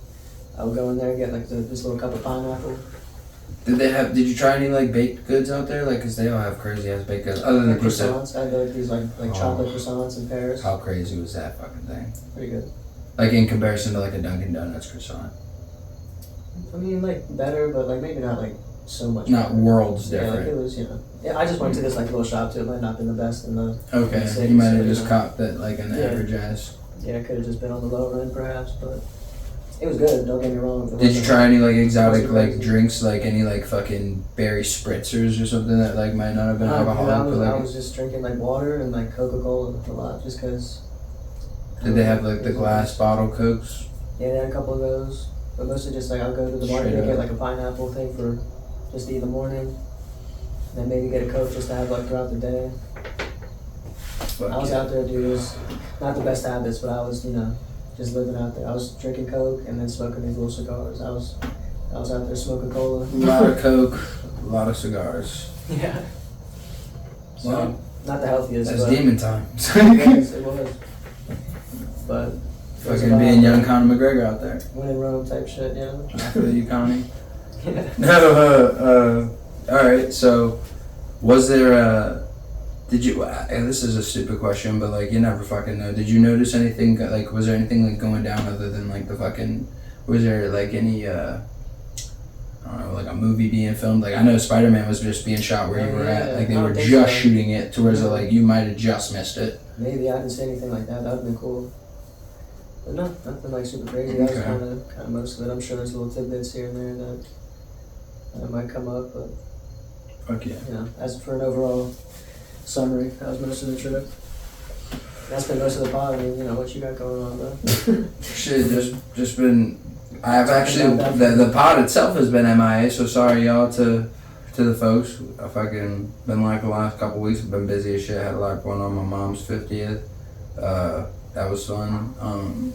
I would go in there and get, like, this little cup of pineapple. Did you try any, like, baked goods out there? Like, cause they all have crazy-ass baked goods, other than the croissants. I had, like, these, like chocolate croissants in Paris. How crazy was that fucking thing? Pretty good. Like, in comparison to, like, a Dunkin' Donuts croissant? I mean, like, better, but, like, maybe not, like, so much not better. worlds Yeah, different. like, it was, Yeah, I just went to this, like, little shop, too. It might not have been the best in the Okay, city, you might have so, just copped that, like, an average ass. Yeah, it could have just been on the lower end, perhaps, but it was good, don't get me wrong. Did you try any, like, exotic, like, drinks, like, any, like, fucking berry spritzers or something that, like, might not have been alcoholic? I was just drinking, like, water and, like, Coca-Cola a lot, just because... Did they have, like, the glass bottle Cokes? Yeah, they had a couple of those, but mostly just, like, I'll go to the market and get, like, a pineapple thing for just to eat in the morning, and then maybe get a Coke just to have, like, throughout the day. I was out there, dude, it was not the best habits, but I was, just living out there. I was drinking Coke and then smoking these little cigars. I was out there smoking cola. A lot of Coke, a lot of cigars. Yeah. So, well, not the healthiest. That's demon time. It was. But fucking being young Conor McGregor out there. When in Rome type shit, I feel you, Connie. No, alright, so Was there did you, and this is a stupid question, but like you never fucking know. Did you notice anything, like was there anything like going down other than like the fucking, was there like any, I don't know, like a movie being filmed? Like I know Spider-Man was just being shot where you were at, like they were just shooting it to where like you might have just missed it. Maybe, I didn't see anything like that, that would've been cool. But no, nothing like super crazy, that was kind of most of it. I'm sure there's little tidbits here and there that might come up, but fuck yeah. You know, as for an overall summary, that was most of the trip. That's been most of the pod. I mean, you know, what you got going on, though? Shit, just been. I've actually the pod itself has been MIA. So sorry, y'all, to the folks. I fucking been like the last couple weeks. I've been busy as shit. Had a lot going on. My mom's 50th. That was fun.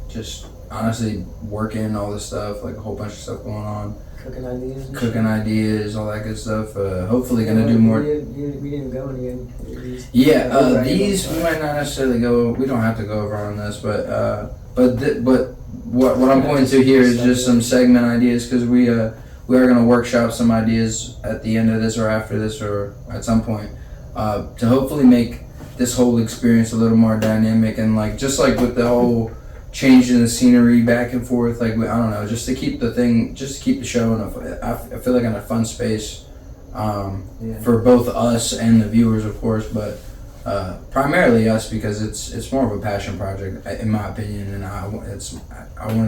Just honestly working all this stuff, like a whole bunch of stuff going on. Cooking ideas, all that good stuff. Hopefully gonna do more. We didn't go any. Yeah, these we might not necessarily go. We don't have to go over on this, but what I'm pointing to here is just some segment ideas, because we are gonna workshop some ideas at the end of this or after this or at some point to hopefully make this whole experience a little more dynamic, and like just like with the whole changing the scenery back and forth, like I don't know, just to keep the show in I feel like in a fun space for both us and the viewers, of course, but primarily us, because it's more of a passion project in my opinion, and I wanted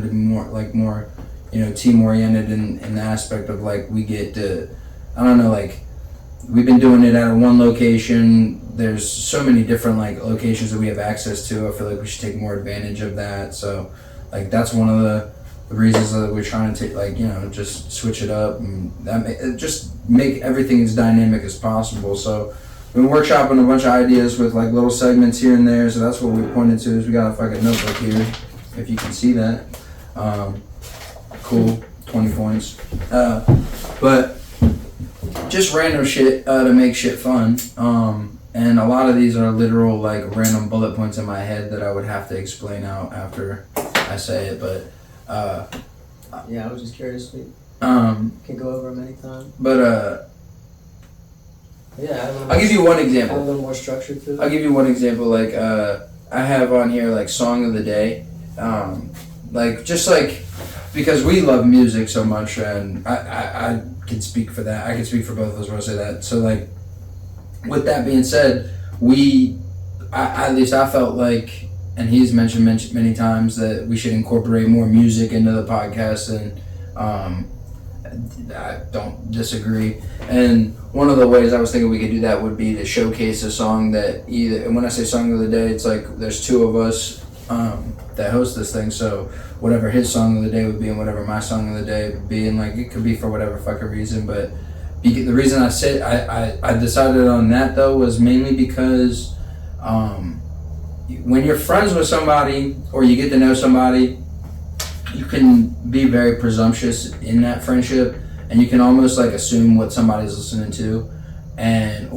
to be more you know, team oriented in the aspect of like we get to, I don't know, like we've been doing it at one location. There's so many different like locations that we have access to. I feel like we should take more advantage of that. So like that's one of the reasons that we're trying to take, like, you know, just switch it up and just make everything as dynamic as possible. So we've been workshopping a bunch of ideas with like little segments here and there. So that's what we pointed to, is we got a fucking notebook here, if you can see that. Cool, 20 points. But just random shit to make shit fun. And a lot of these are literal like random bullet points in my head that I would have to explain out after I say it. But yeah, I was just curious. We can go over them anytime. But yeah, I'll give you one example. A little more structure to it. I'll give you one example. Like I have on here like song of the day. Like just like, because we love music so much, and I can speak for that. I can speak for both of us when I say that. So like, with that being said, at least I felt like, and he's mentioned many times, that we should incorporate more music into the podcast, and I don't disagree. And one of the ways I was thinking we could do that would be to showcase a song that either, and when I say song of the day, it's like there's two of us that host this thing, so whatever his song of the day would be and whatever my song of the day would be, and like it could be for whatever fucking reason, but the reason I said I decided on that though was mainly because when you're friends with somebody or you get to know somebody, you can be very presumptuous in that friendship, and you can almost like assume what somebody's listening to, and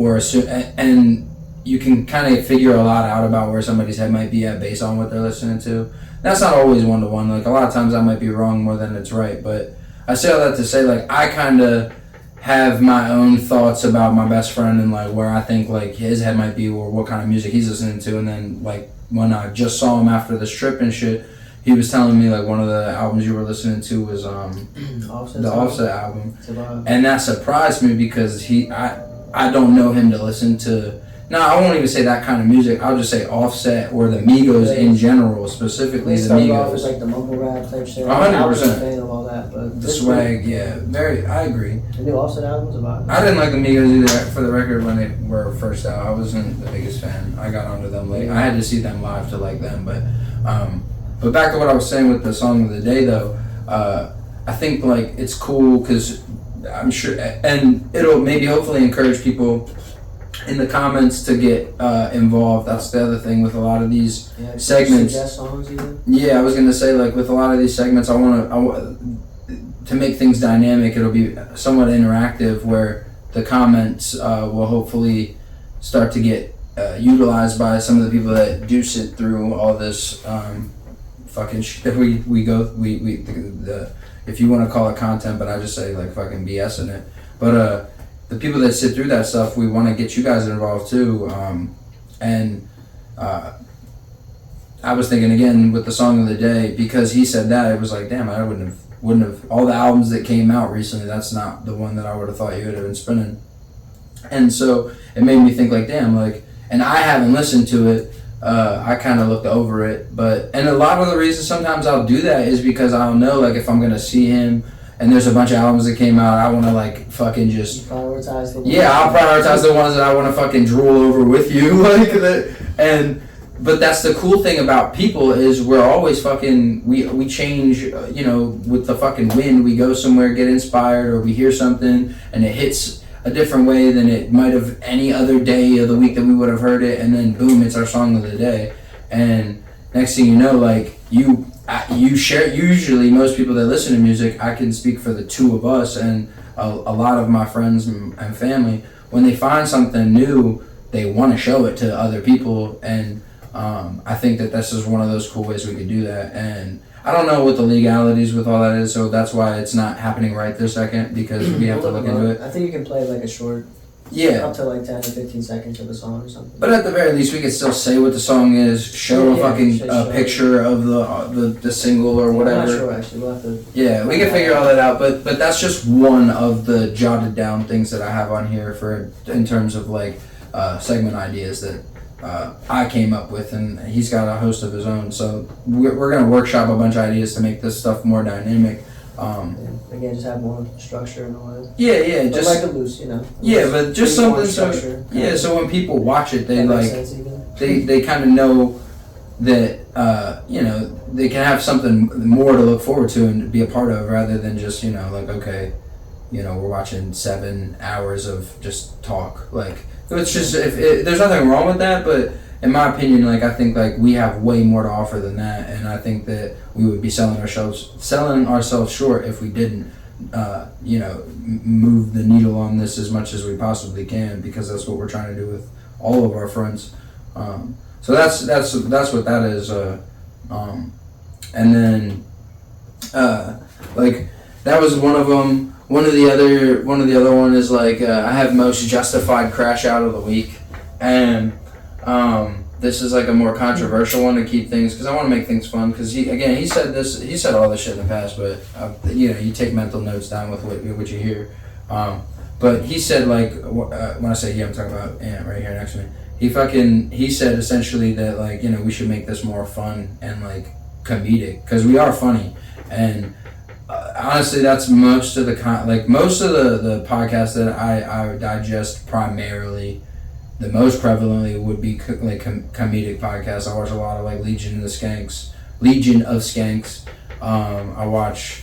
you can kind of figure a lot out about where somebody's head might be at based on what they're listening to. That's not always one-to-one. Like a lot of times I might be wrong more than it's right, but I say all that to say like I kind of have my own thoughts about my best friend and like where I think like his head might be or what kind of music he's listening to. And then like when I just saw him after this trip and shit, he was telling me like one of the albums you were listening to was the Offset album, and that surprised me because I don't know him to listen to. No, I won't even say that kind of music. I'll just say Offset or the Migos in general, specifically the Migos. Off as like the mumble rap type shit. 100%. I was a fan of all that, but the swag, yeah, I agree. The new Offset album's about. I didn't like the Migos either. For the record, when they were first out, I wasn't the biggest fan. I got onto them late. I had to see them live to like them, but back to what I was saying with the song of the day though. I think like it's cool because I'm sure, and it'll maybe hopefully encourage people in the comments to get involved. That's the other thing with a lot of these segments. Suggest songs even? Yeah, I was gonna say like with a lot of these segments, I want to make things dynamic. It'll be somewhat interactive, where the comments will hopefully start to get utilized by some of the people that do sit through all this fucking shit that we go. If you want to call it content, but I just say like fucking BS in it. But the people that sit through that stuff, we want to get you guys involved too. I was thinking again with the song of the day, because he said that, it was like, damn, I wouldn't have all the albums that came out recently, that's not the one that I would have thought you would have been spinning. And so it made me think like, damn, like, and I haven't listened to it. I kind of looked over it, and a lot of the reason sometimes I'll do that is because I don't know, like, if I'm gonna see him and there's a bunch of albums that came out, I want to like fucking just prioritize the ones. Yeah, I'll prioritize the ones that I want to fucking drool over with you, like that. But that's the cool thing about people is we're always fucking we change, with the fucking wind. We go somewhere, get inspired, or we hear something and it hits a different way than it might have any other day of the week that we would have heard it, and then boom, it's our song of the day. And next thing you know, like you share. Usually, most people that listen to music, I can speak for the two of us and a lot of my friends and family. When they find something new, they want to show it to other people, and I think that this is one of those cool ways we could do that. And I don't know what the legalities with all that is, so that's why it's not happening right this second, because we have to look into it. I think you can play like a short, up to like 10 or 15 seconds of a song or something. But at the very least, we could still say what the song is, show a picture of the single or whatever. I'm not sure, actually. We'll have to... Yeah, we can figure all that out, but that's just one of the jotted down things that I have on here in terms of like segment ideas that I came up with, and he's got a host of his own. So we're going to workshop a bunch of ideas to make this stuff more dynamic. Again, just have more structure and all that. Yeah, but just like a loose, Yeah, but just something so when people watch it, they they kind of know that they can have something more to look forward to and be a part of, rather than just like, okay, we're watching 7 hours of just talk. Like, it's just there's nothing wrong with that, but in my opinion, like, I think like we have way more to offer than that, and I think that we would be selling ourselves short if we didn't move the needle on this as much as we possibly can, because that's what we're trying to do with all of our friends. So that's what that is. And then like that was one of them. One of the other one is like I have most justified crash out of the week, and this is like a more controversial one to keep things, because I want to make things fun. Because he said all this shit in the past, but you take mental notes down with what you hear. But he said, like, when I say he, I'm talking about Ant right here next to me. He said essentially that, like, we should make this more fun and like comedic, because we are funny. And honestly, that's most of the podcasts that I digest primarily. The most prevalently would be like comedic podcasts. I watch a lot of like Legion of Skanks. I watch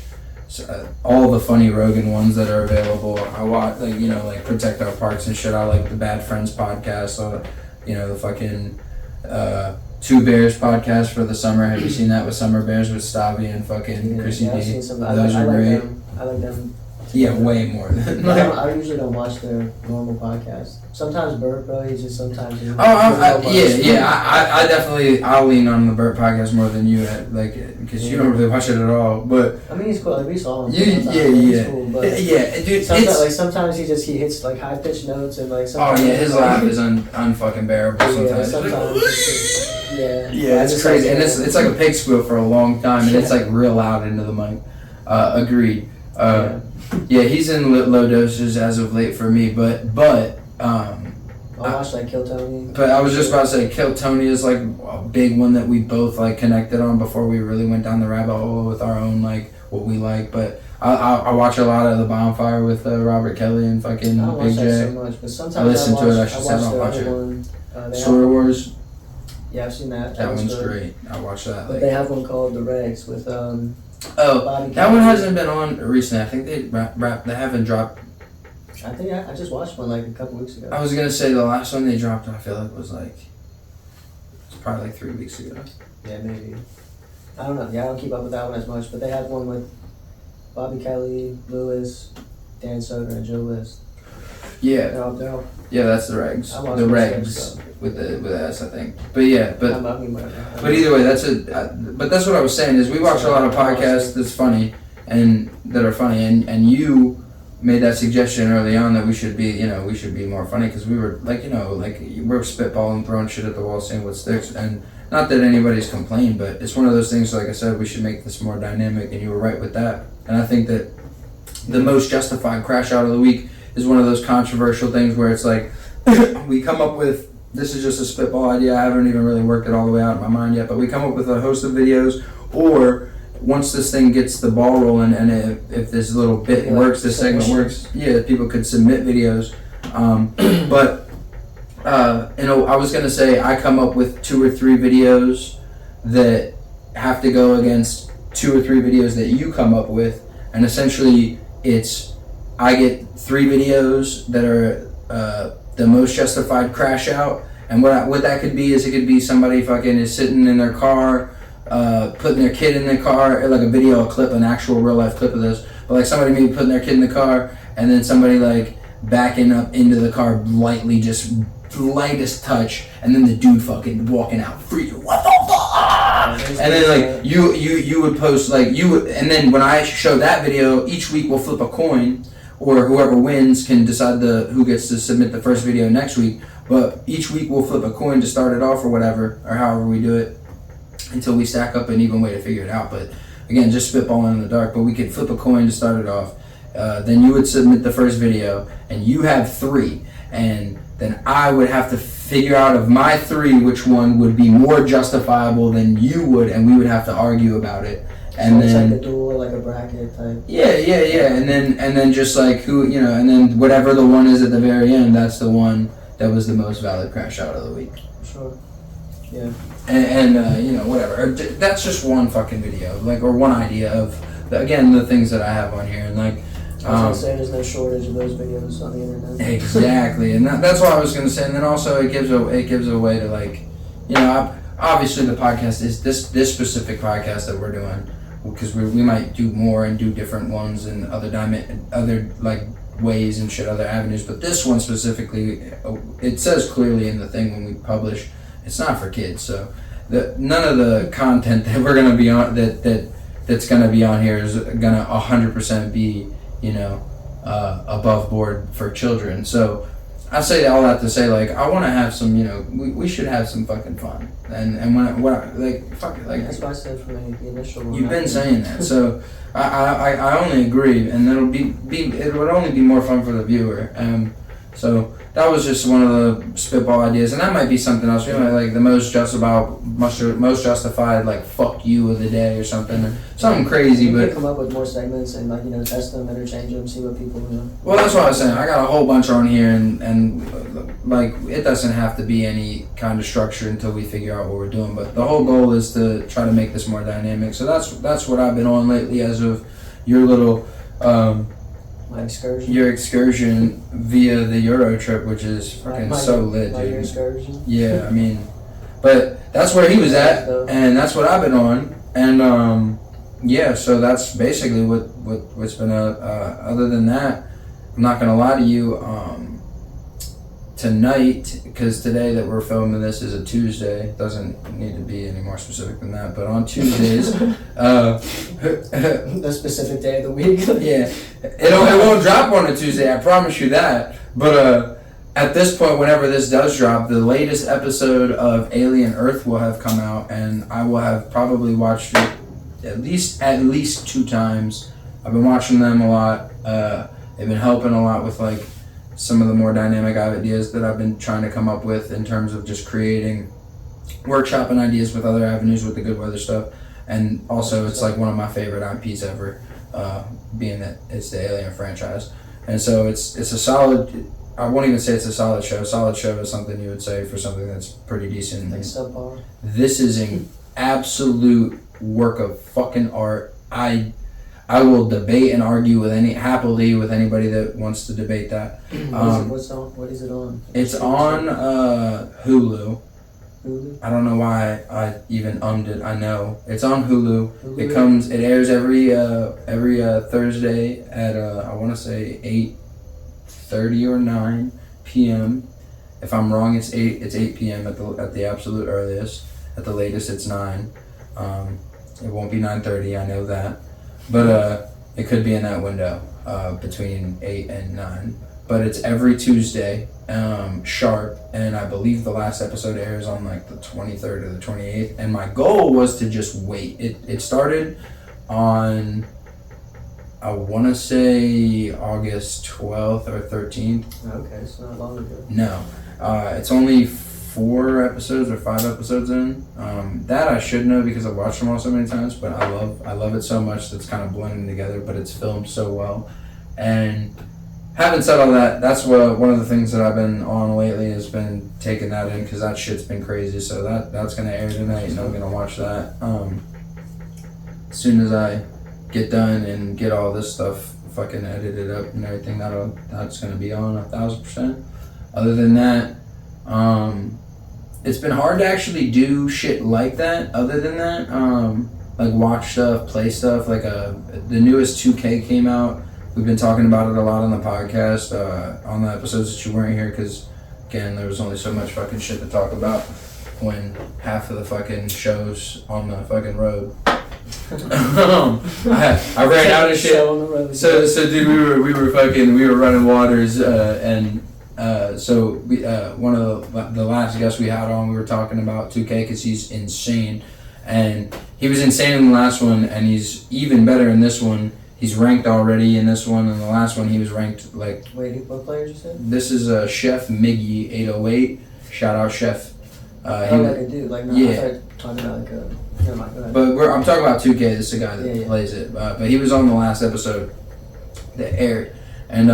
all the funny Rogan ones that are available. I watch like Protect Our Parks and shit. I like the Bad Friends podcast. The fucking Two Bears podcast for the summer. Have you seen that with Summer Bears with Stavi and fucking Chrissy D? I've seen some. Those are great. I like them. Yeah, way more than. I usually don't watch their normal podcast. Sometimes Bert, bro, he's just sometimes. I definitely I'll lean on the Bert podcast more than you, because you don't really watch it at all. But I mean, he's cool. Like, we saw him. He's cool, but dude. Sometimes he hits like high pitched notes, and like sometimes. Oh yeah, his laugh is unfucking bearable sometimes. Yeah, it's crazy, and it's like a pig squeal for a long time, and it's like real loud into the mic. Agreed. Yeah, he's in low doses as of late for me, but I watched like Kill Tony. But I was just about to say Kill Tony is like a big one that we both like connected on before we really went down the rabbit hole with our own like what we like. But I watch a lot of The Bonfire with Robert Kelly and fucking Big J. So much, but sometimes I listen to it. I should say I don't watch it. Story Wars. Yeah, I've seen that. That one's great. I watched that. But they have one called The Regs with Bobby that one hasn't been on recently. I think they haven't dropped. I think I just watched one like a couple weeks ago. I was gonna say the last one they dropped, I feel like it's probably like 3 weeks ago. Yeah, maybe. I don't know. Yeah, I don't keep up with that one as much, but they have one with Bobby Kelly, Lewis, Dan Soder, and Joe List. Yeah. They're all yeah, that's the Regs. The Regs with the S, I think. But yeah, but either way, but that's what I was saying is we watch a lot of podcasts that's funny and that are funny, and you made that suggestion early on that we should be more funny, because we were like, we're spitballing, throwing shit at the wall, seeing what sticks. And not that anybody's complained, but it's one of those things, like I said, we should make this more dynamic, and you were right with that. And I think that the most justified crash out of the week is one of those controversial things where it's like, we come up with, this is just a spitball idea, I haven't even really worked it all the way out in my mind yet, but we come up with a host of videos, or once this thing gets the ball rolling, and if this little bit works, this segment works, people could submit videos. But I was gonna say, I come up with 2 or 3 videos that have to go against 2 or 3 videos that you come up with, and essentially it's, I get 3 videos that are the most justified crash out, and what that could be is, it could be somebody fucking is sitting in their car, putting their kid in the car, like a video, a clip, an actual real life clip of this, but like somebody maybe putting their kid in the car, and then somebody like backing up into the car lightly, just lightest touch, and then the dude fucking walking out free, what the fuck? And then like you would post, like you would, and then when I show that video, each week we'll flip a coin, or whoever wins can decide who gets to submit the first video next week. But each week we'll flip a coin to start it off, or whatever, or however we do it, until we stack up an even way to figure it out. But again, just spitballing in the dark. But we could flip a coin to start it off. Then you would submit the first video, and you have 3, and then I would have to figure out of my 3 which one would be more justifiable than you would, and we would have to argue about it. And so it's then like a duel, like a bracket type. Yeah. And then just like who, and then whatever the one is at the very end, that's the one that was the most valid crash out of the week. Sure. Yeah. And whatever. That's just one fucking video, like, or one idea of the things that I have on here, and like. I was gonna say there's no shortage of those videos on the internet. Exactly, and that's what I was gonna say. And then also it gives a way to, like, obviously the podcast is this specific podcast that we're doing, because we might do more and do different ones and other like ways and shit, other avenues. But this one specifically, it says clearly in the thing when we publish, it's not for kids. So none of the content that we're gonna be on that's gonna be on here is gonna 100% be above board for children. So I say all that to say, like, I want to have some, we should have some fucking fun. And fuck it, like. That's what I said from the initial one. You've been saying that, so I only agree, and it would only be more fun for the viewer. So that was just one of the spitball ideas, and that might be something else. Like the most justified, like, fuck you of the day or something crazy. We But can come up with more segments and, like, test them, interchange them, see what people do. Well, that's what I was saying. I got a whole bunch on here, and like, it doesn't have to be any kind of structure until we figure out what we're doing. But the whole goal is to try to make this more dynamic. So that's what I've been on lately, as of your little. My excursion. Your excursion via the Euro trip, which is fucking so lit, my dude. Your excursion. Yeah, I mean, but that's where he was at, and that's what I've been on, and so that's basically what's been other than that, I'm not gonna lie to you, tonight, because today that we're filming this is a Tuesday, doesn't need to be any more specific than that, but on Tuesdays, the specific day of the week. Yeah, it won't drop on a Tuesday, I promise you that, but at this point, whenever this does drop, the latest episode of Alien Earth will have come out, and I will have probably watched it at least 2 times. I've been watching them a lot. They've been helping a lot with, like, some of the more dynamic ideas that I've been trying to come up with in terms of just creating, workshopping ideas with other avenues with the Good Weather stuff. And also, it's like one of my favorite IPs ever, being that it's the Alien franchise. And so it's a solid, I won't even say it's a solid show. Solid show is something you would say for something that's pretty decent. Like subpar. This is an absolute work of fucking art. I will debate and argue happily with anybody that wants to debate that. What is it on? It's on Hulu. Hulu? I don't know why I even it. I know it's on Hulu. It airs every Thursday at I want to say 8:30 or 9 p.m. If I'm wrong, it's 8 p.m. at the absolute earliest. At the latest, it's 9. It won't be 9:30. I know that. But it could be in that window between 8 and 9. But it's every Tuesday, sharp, and I believe the last episode airs on like the 23rd or the 28th. And my goal was to just wait. It started on, I want to say August 12th or 13th. Okay, it's not long ago. No, it's only 4 episodes or 5 episodes in. That I should know because I've watched them all so many times. But I love it so much that's kind of blending together. But it's filmed so well, and having said all that, that's one of the things that I've been on lately has been taking that in because that shit's been crazy. So that's gonna air tonight, and I'm gonna watch that as soon as I get done and get all this stuff fucking edited up and everything. That's gonna be on 1,000%. Other than that, it's been hard to actually do shit like that. Other than that, like watch stuff, play stuff. Like the newest 2K came out. We've been talking about it a lot on the podcast, on the episodes that you weren't here, because, again, there was only so much fucking shit to talk about when half of the fucking show's on the fucking road. I ran out of shit. So dude, we were running waters, and so one of the last guests we had on, we were talking about 2K because he's insane, and he was insane in the last one, and he's even better in this one. He's ranked already in this one, and the last one he was ranked like. Wait, what players you said? This is Chef Miggy 808. Shout out Chef. Like a dude, like no, yeah. I started talking about like a. Never mind, go ahead. But I'm talking about 2K. This is the guy that plays it. But he was on the last episode that aired, and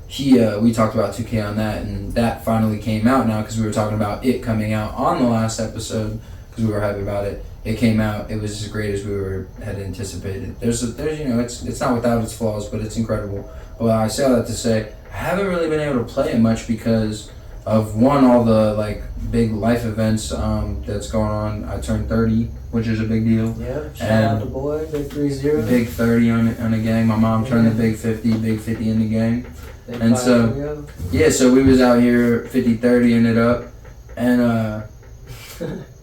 we talked about 2K on that, and that finally came out now because we were talking about it coming out on the last episode because we were happy about it. It came out. It was as great as we had anticipated. There's it's not without its flaws, but it's incredible. But I say all that to say I haven't really been able to play it much because of all the like big life events that's going on. I turned 30, which is a big deal. Yeah. Shout out to boy, big 30. Big 30 on the gang. My mom turned the big 50 in the gang. Big and so so we was out here 50-30ing it up,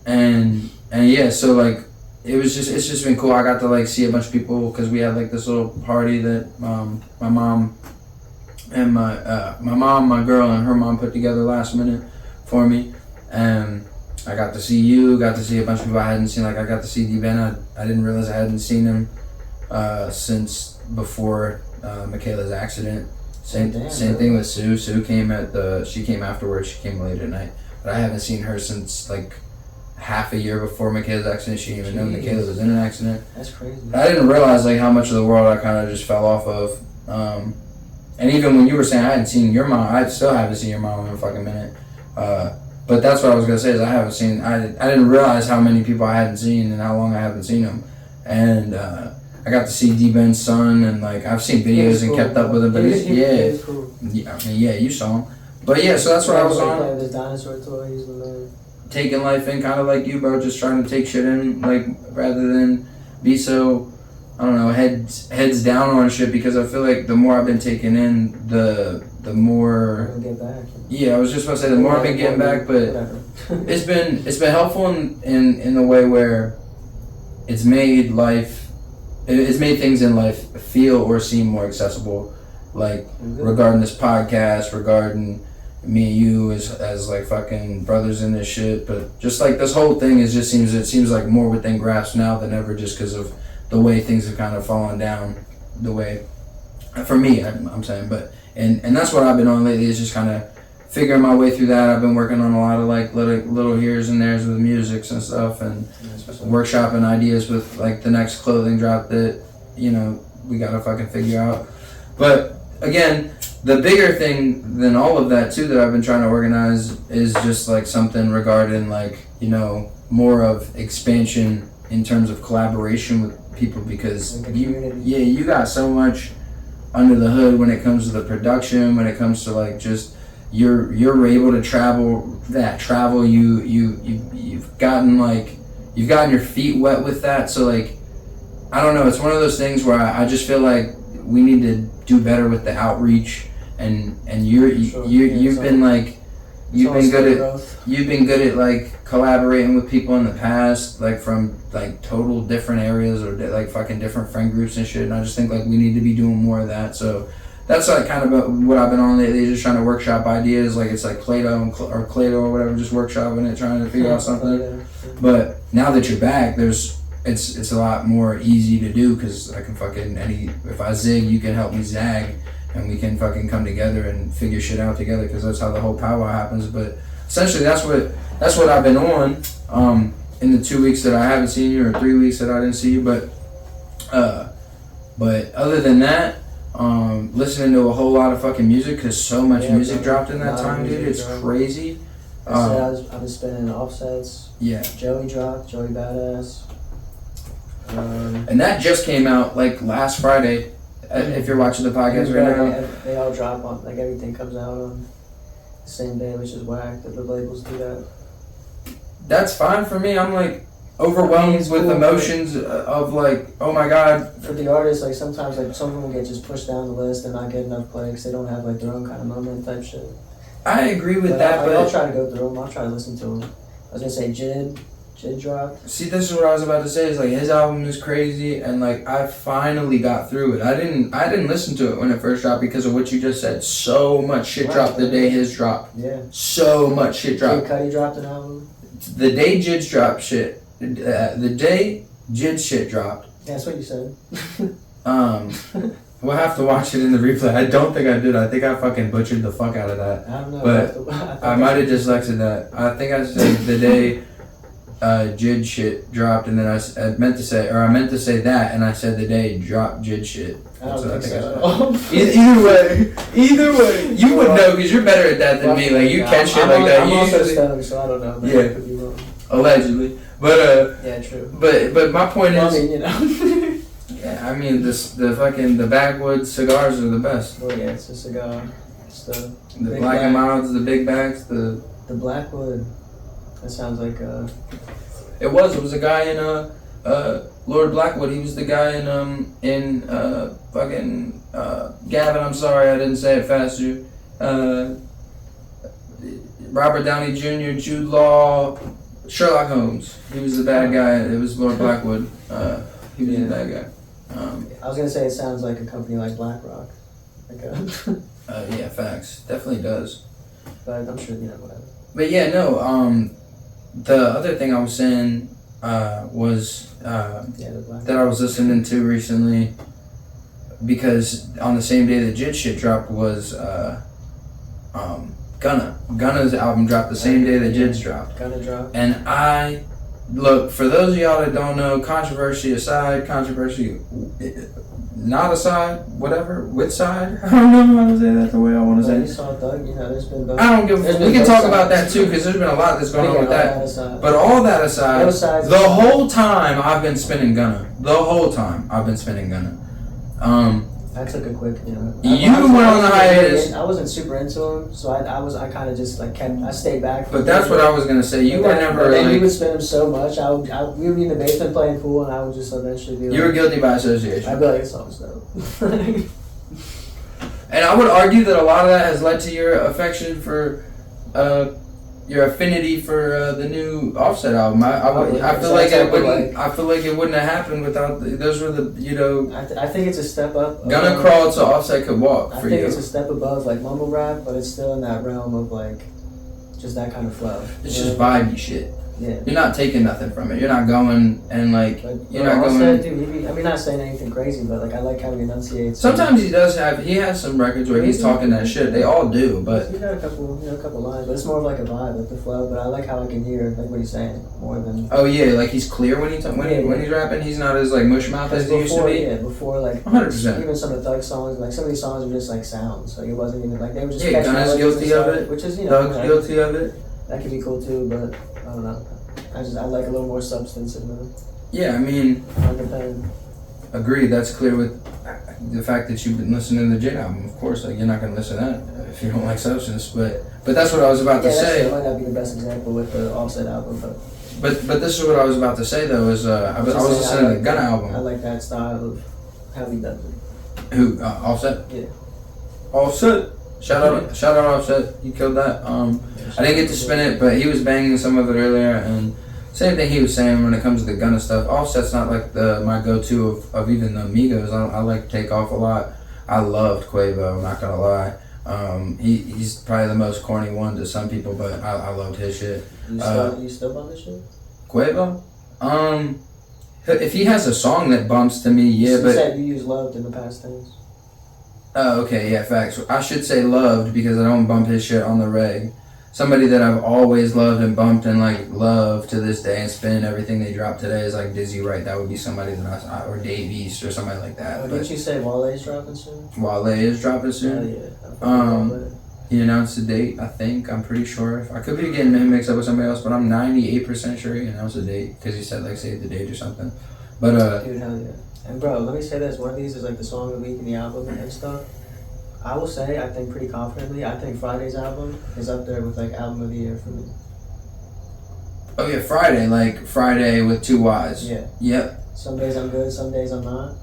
and yeah, so like it's just been cool. I got to like see a bunch of people because we had like this little party that my mom and my girl and her mom put together last minute for me, and I got to see got to see a bunch of people I hadn't seen. Like I got to see D-Ben. I didn't realize I hadn't seen him since before Michaela's accident. Same thing with Sue. Sue came she came afterwards. She came late at night, but I haven't seen her since like half a year before Michaela's accident. She didn't even know Michaela was in an accident. That's crazy. I didn't realize like how much of the world I kind of just fell off of. And even when you were saying I hadn't seen your mom, I still haven't seen your mom in a fucking minute. But that's what I was gonna say is I didn't realize how many people I hadn't seen and how long I haven't seen them. And I got to see D-Ben's son, and like I've seen videos and kept up with him. But he's cool. Yeah, I mean, yeah, you saw him. But yeah, so that's what I was on. This dinosaur toy, he's the man. Taking life in, kind of like you, bro. Just trying to take shit in, like rather than be so, I don't know, heads down on shit. Because I feel like the more I've been taking in, the more. Get back. Yeah, I was just about to say the more I've been getting back, but it's been helpful in the way where it's made things in life feel or seem more accessible. Like regarding this podcast, regarding me and you as like fucking brothers in this shit, but just like this whole thing seems like more within grasp now than ever, just because of the way things have kind of fallen down the way for me I'm saying. But and that's what I've been on lately, is just kind of figuring my way through that. I've been working on a lot of like little here's and there's with musics and stuff, and workshopping ideas with like the next clothing drop that we gotta fucking figure out. But again, the bigger thing than all of that too that I've been trying to organize is just like something regarding like more of expansion in terms of collaboration with people, because you got so much under the hood when it comes to the production, when it comes to like just you're able to travel you've gotten your feet wet with that. So like I don't know, it's one of those things where I just feel like we need to do better with the outreach, and you've been like you've been good at like collaborating with people in the past, like from like total different areas or like fucking different friend groups and shit. And I just think like we need to be doing more of that. So that's like kind of what I've been on lately, just trying to workshop ideas. Like it's like Play-Doh or Play-Doh or whatever, just workshopping it, trying to figure out something. But now that you're back, it's a lot more easy to do because I can fucking if I zig, you can help me zag, and we can fucking come together and figure shit out together because that's how the whole powwow happens. But essentially, that's what I've been on in the 2 weeks that I haven't seen you or 3 weeks that I didn't see you. But other than that. Listening to a whole lot of fucking music because so much music dropped in that time, dude. It's crazy. I've been spinning Offsets. Yeah. Joey Badass. And that just came out like last Friday. If you're watching the podcast right now, they all drop on like everything comes out on the same day, which is whack that the labels do that. That's fine for me. I'm like overwhelmed with emotions of like, oh my god. For the artists, like sometimes like some of them will get just pushed down the list and not get enough play because they don't have like their own kind of moment type shit. I agree with that, but I'll try to go through them. I'll try to listen to them. I was gonna say Jid dropped. See, this is what I was about to say. Is like his album is crazy, and like I finally got through it. I didn't listen to it when it first dropped because of what you just said. So much shit dropped the day his dropped. Yeah. So much shit dropped. Cudi dropped an album. The day Jid's dropped shit. The day Jid's shit dropped. Yeah, that's what you said. We'll have to watch it in the replay. I don't think I did. I think I fucking butchered the fuck out of that. I don't know. But I might have dyslexied that. I think I said the day Jid shit dropped, and then I meant to say that, and I said the day dropped Jid shit. I don't think so. Either way, you would know because you're better at that than me. Like you catch shit like that. I'm also stoned, so I don't know. Yeah. Could be wrong. Allegedly, but yeah, true. But my point is, I mean, you know. Yeah, I mean the backwoods cigars are the best. Oh yeah, it's a cigar. It's the Black and Milds, the big bags, the Blackwood. That sounds like It was a guy in Lord Blackwood. He was the guy in fucking Gavin. I'm sorry, I didn't say it faster. Robert Downey Jr., Jude Law, Sherlock Holmes. He was the bad guy. It was Lord Blackwood. He was the bad guy. I was gonna say it sounds like a company like BlackRock. Yeah, facts. Definitely does. But I'm sure whatever. But yeah, no. The other thing I was saying was that I was listening to recently, because on the same day that Jid shit dropped was Gunna's album dropped the same day that Jid's dropped. Gunna dropped. And look, for those of y'all that don't know, controversy not aside, whatever, which side? I don't know how to say that the way I want to say it. You saw Thug, there's been both. I don't give a fuck. We can talk about that too, because there's been a lot that's going on with that. But all that aside, the whole time I've been spinning Gunna. I took a quick, You went on the hiatus. I wasn't super into him, so I kind of just like I stayed back. But that's what I was gonna say. You were never like. We would spin him so much. We would be in the basement playing pool, and I would just eventually be like. You were guilty by association. I'd be like, it's always dope. And I would argue that a lot of that has led to your affection for, your affinity for the new Offset album. I feel like it wouldn't have happened without those were the I think it's a step up. Gunna crawled so Offset could walk. I think it's a step above like mumble rap, but it's still in that realm of like just that kind of flow. It's just vibey shit. Yeah. You're not taking nothing from it. You're not going and like you're not Offset, going. Dude, not saying anything crazy, but like I like how he enunciates. Sometimes he has some records where he's talking that shit. They all do, but he's got a couple lines, but it's more of like a vibe, like the flow. But I like how I can hear like what he's saying more than. Oh yeah, like he's clear when he's rapping. He's not as like mush mouth as he used to be. Yeah, before like 100%. Even some of the Thug songs, like some of these songs were just like sounds. Like it wasn't even like they were just. Yeah, Gunna's guilty of it. Which is Thug's guilty of it. That could be cool too, but I don't know. I like a little more substance in the. Yeah, I mean. Underpaid. Agreed. That's clear with the fact that you've been listening to the Jid album. Of course, like you're not gonna listen to that if you don't like substance. But that's what I was about to say. That might not be the best example with the Offset album, but this is what I was about to say though. Is I was listening to the Gunna album. I like that style of how he does it. Who Offset? Yeah. Offset. Shout out Offset. He killed that. I didn't get to spin it, but he was banging some of it earlier, and same thing he was saying when it comes to the Gunna stuff. Offset's not like my go-to of even the Migos. I like Takeoff a lot. I loved Quavo, I'm not gonna lie. He's probably the most corny one to some people, but I loved his shit. You still bump this shit? Quavo? If he has a song that bumps to me, yeah, you but... said you used loved in the past tense. Oh, okay, yeah, facts. I should say loved because I don't bump his shit on the reg. Somebody that I've always loved and bumped and like love to this day and spin everything they drop today is like Dizzy Wright. That would be somebody that or Dave East or somebody like that. Didn't you say Wale's dropping soon? Wale is dropping soon. Hell yeah. He announced a date, I think. I'm pretty sure. I could be getting him mixed up with somebody else, but I'm 98% sure he announced a date because he said like save the date or something. But dude, hell yeah. And bro, let me say this: one of these is like the song of the week in the album and stuff. I will say, I think pretty confidently, I think Friday's album is up there with like album of the year for me. Oh yeah, Friday with 2 Y's. Yeah. Yep. Some days I'm good, some days I'm not.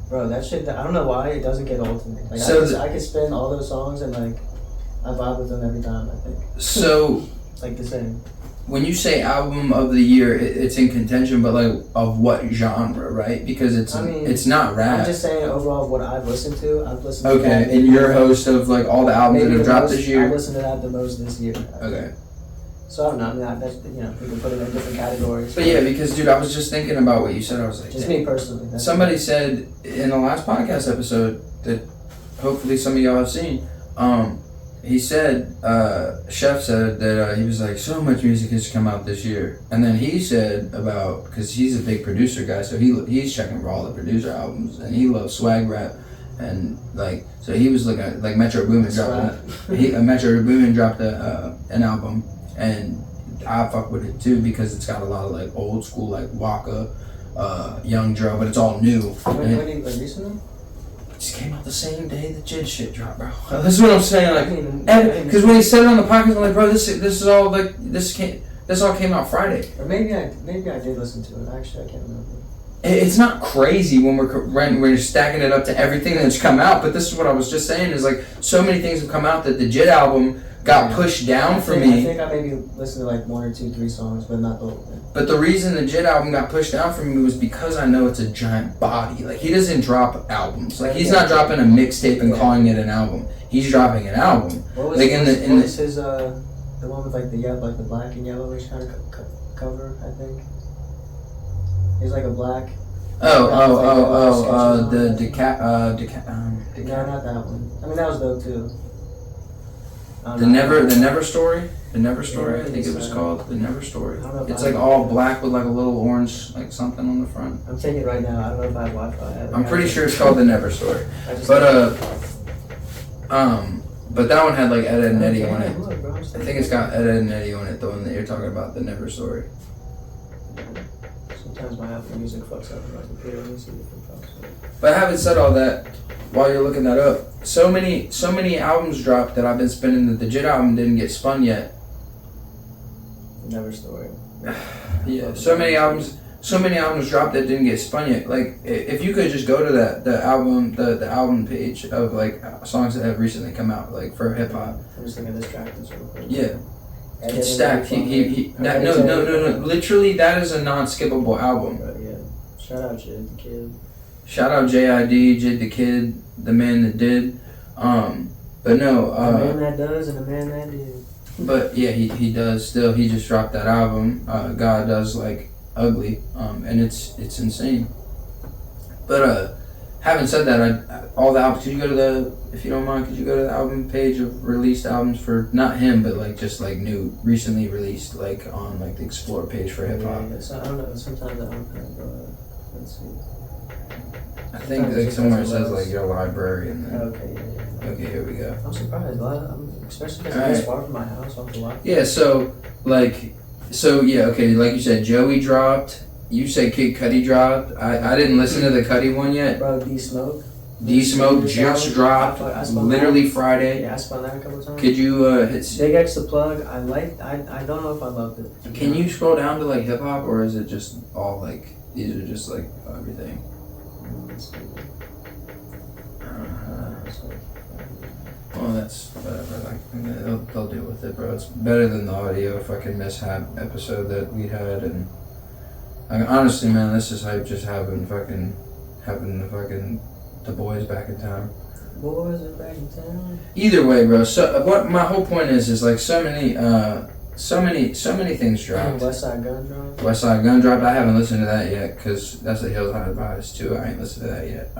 Bro, that shit, I don't know why it doesn't get old to me. Like I could spin all those songs and like I vibe with them every time, I think. So like the same. When you say album of the year, it's in contention, but like of what genre, right? Because it's not rap. I'm just saying overall of what I've listened to. I've listened to that. Okay, and your host of like all the albums that have dropped this year? I've listened to that the most this year. Okay. So I don't know, I mean, that's, you know, we can put it in different categories. But yeah, because dude, I was just thinking about what you said. I was like, just me personally. Somebody said in the last podcast episode that hopefully some of y'all have seen, he said, Chef said that he was like, so much music has come out this year. And then he said about, because he's a big producer guy, so he's checking for all the producer albums, and he loves swag rap. And like, so he was looking at, like Metro Boomin dropped an album, and I fuck with it too because it's got a lot of like old school, like Waka, Young Dro, but it's all new. When recently? Just came out the same day the Jid shit dropped, bro. This is what I'm saying, like, because when he said it on the podcast, I'm like, bro, this is all like this all came out Friday. Or maybe I did listen to it. Actually, I can't remember. It's not crazy when we're stacking it up to everything that's come out, but this is what I was just saying is like so many things have come out that the Jid album got pushed down for me. I think I maybe listened to like 1 or 2, 3 songs, but not the whole thing. But the reason the Jid album got pushed down for me was because I know it's a giant body. Like, he doesn't drop albums. Like, he's not dropping a mixtape and calling it an album. He's dropping an album. What was, like what was his, the one with like the yellow, like the black and yellowish kind of cover, I think? He's like a black. No, not that one. I mean, that was dope too. The Never Story? The Never Story, I think it was called. The Never Story. It's like all black with like a little orange, like something on the front. I'm taking it right now. I don't know if I have Wi-Fi. I'm pretty sure it's called The Never Story. But that one had like Ed, and Eddie on it. I think it's got Ed, and Eddie on it, the one that you're talking about, The Never Story. Sometimes my Apple Music fucks up on my computer. Let me see if it fucks up. But having said all that, while you're looking that up, so many albums dropped that I've been spinning that the Jid album didn't get spun yet. Never Story. Yeah, so many albums dropped that didn't get spun yet. Like, if you could just go to the album page of like songs that have recently come out, like for hip hop. I'm just looking at this track real quick. Yeah. It's stacked. No. Literally, that is a non-skippable album. Right, yeah. Shout out Jid the Kid. Shout out JID, Jid the Kid, the man that did. But no. The man that does and the man that did. But yeah, he does still. He just dropped that album. God Does Like Ugly, and it's insane. But having said that, all the albums. Could you go to if you don't mind, could you go to the album page of released albums for not him, but like just like new, recently released, like on like the Explore page for hip hop. Yeah, so I don't know. Sometimes I don't have. Let's see. I think like somewhere it says like your library and then. Okay. Yeah. Okay, here we go. I'm surprised. Especially because it's far from my house off the lot. Yeah. So yeah. Okay. Like you said, Joey dropped. You said Kid Cudi dropped. I didn't listen to the Cudi one yet. Bro, D-Smoke. D-Smoke just dropped. Literally Friday. Yeah, I spun that a couple times. Could you hit? Big X the Plug. I don't know if I loved it. Can you scroll down to like hip hop, or is it just all like these are just like everything? Well, that's whatever. Like, they'll deal with it, bro. It's better than the audio fucking mishap episode that we had. And like, honestly, man, this is hype. Just having the boys back in town. Boys are back in town. Either way, bro. So what my whole point is like so many things dropped. West Side Gun dropped. West Side Gun dropped. I haven't listened to that yet because that's a Hills High Advice too. I ain't listened to that yet.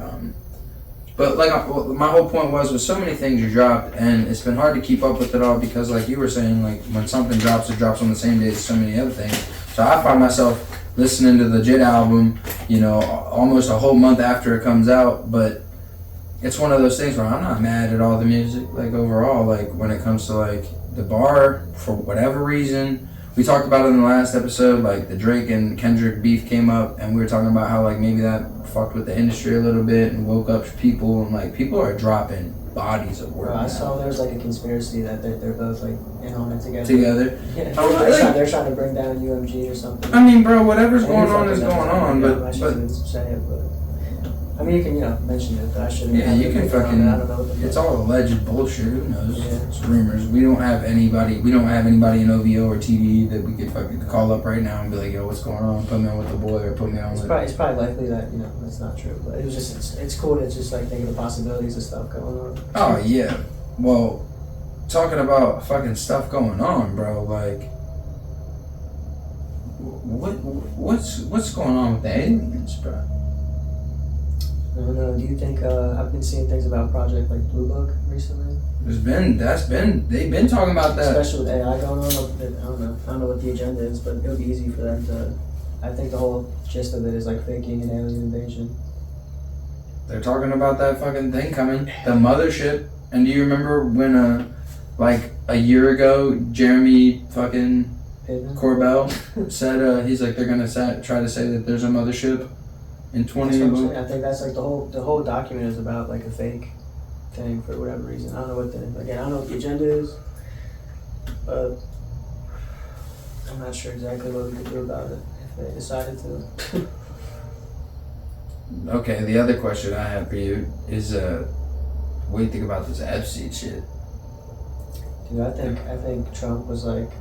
But like my whole point was so many things are dropped, and it's been hard to keep up with it all because, like you were saying, like when something drops, it drops on the same day as so many other things. So I find myself listening to the Jit album, you know, almost a whole month after it comes out. But it's one of those things where I'm not mad at all the music, like overall, like when it comes to like the bar for whatever reason. We talked about it in the last episode, like the Drake and Kendrick beef came up, and we were talking about how like maybe that fucked with the industry a little bit and woke up people, and like people are dropping bodies of work. Bro, I now. saw there's like a conspiracy that they're both like in on it together. Yeah, they're trying to bring down UMG or something. I mean, bro, whatever's going on is going on, I shouldn't say it, but I mean, you can mention it, but I shouldn't. Yeah, you can fucking. I don't know what it's all alleged bullshit. Who knows? Yeah. It's rumors. We don't have anybody in OVO or TV that we could fucking call up right now and be like, yo, what's going on? Put me on with the boy or put me on with. It's probably likely that that's not true, but it was just it's cool to just like think of the possibilities of stuff going on. Oh yeah, well, talking about fucking stuff going on, bro. Like, what's going on with the aliens, bro? I don't know. Do you think I've been seeing things about Project like Blue Book recently? They've been talking about that. Especially with AI going on. I don't know what the agenda is, but it would be easy for them to. I think the whole gist of it is like faking an alien invasion. They're talking about that fucking thing coming, the mothership. And do you remember when like a year ago, Jeremy fucking Corbell said he's like they're gonna try to say that there's a mothership in 20. I think that's like the whole document is about like a fake thing for whatever reason. I don't know what I don't know what the agenda is, but I'm not sure exactly what we could do about it if they decided to. Okay, the other question I have for you is what do you think about this Epstein shit? Dude, I think Trump was like.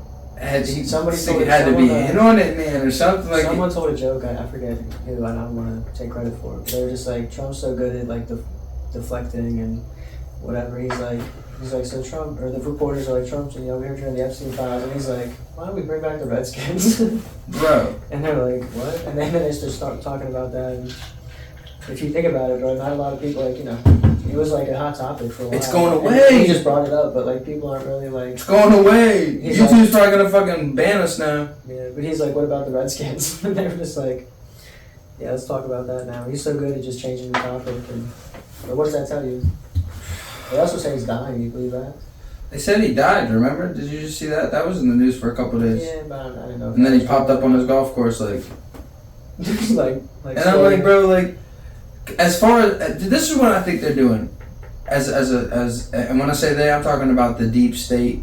Somebody had to be in on it, man, or something like. Someone told a joke. I forget who. I don't want to take credit for it. But they were just like Trump's so good at like deflecting and whatever. He's like so Trump or the reporters are like Trump's we heard you in the Epstein files, and he's like, why don't we bring back the Redskins, bro? And they're like, what? And then they just start talking about that. And if you think about it, bro, not a lot of people it was like a hot topic for a while. It's going away. And he just brought it up, but like people aren't really like. It's going away. YouTube's probably gonna fucking ban us now. Yeah, but he's like, what about the Redskins? And they were just like, yeah, let's talk about that now. He's so good at just changing the topic. But what does that tell you? They also say he's dying. You believe that? They said he died. Remember? Did you just see that? That was in the news for a couple of days. Yeah, but I didn't know. And then he popped up on his golf course like. like. And I'm like, bro, like. As far as this is what I think they're doing, as and when I say they, I'm talking about the deep state.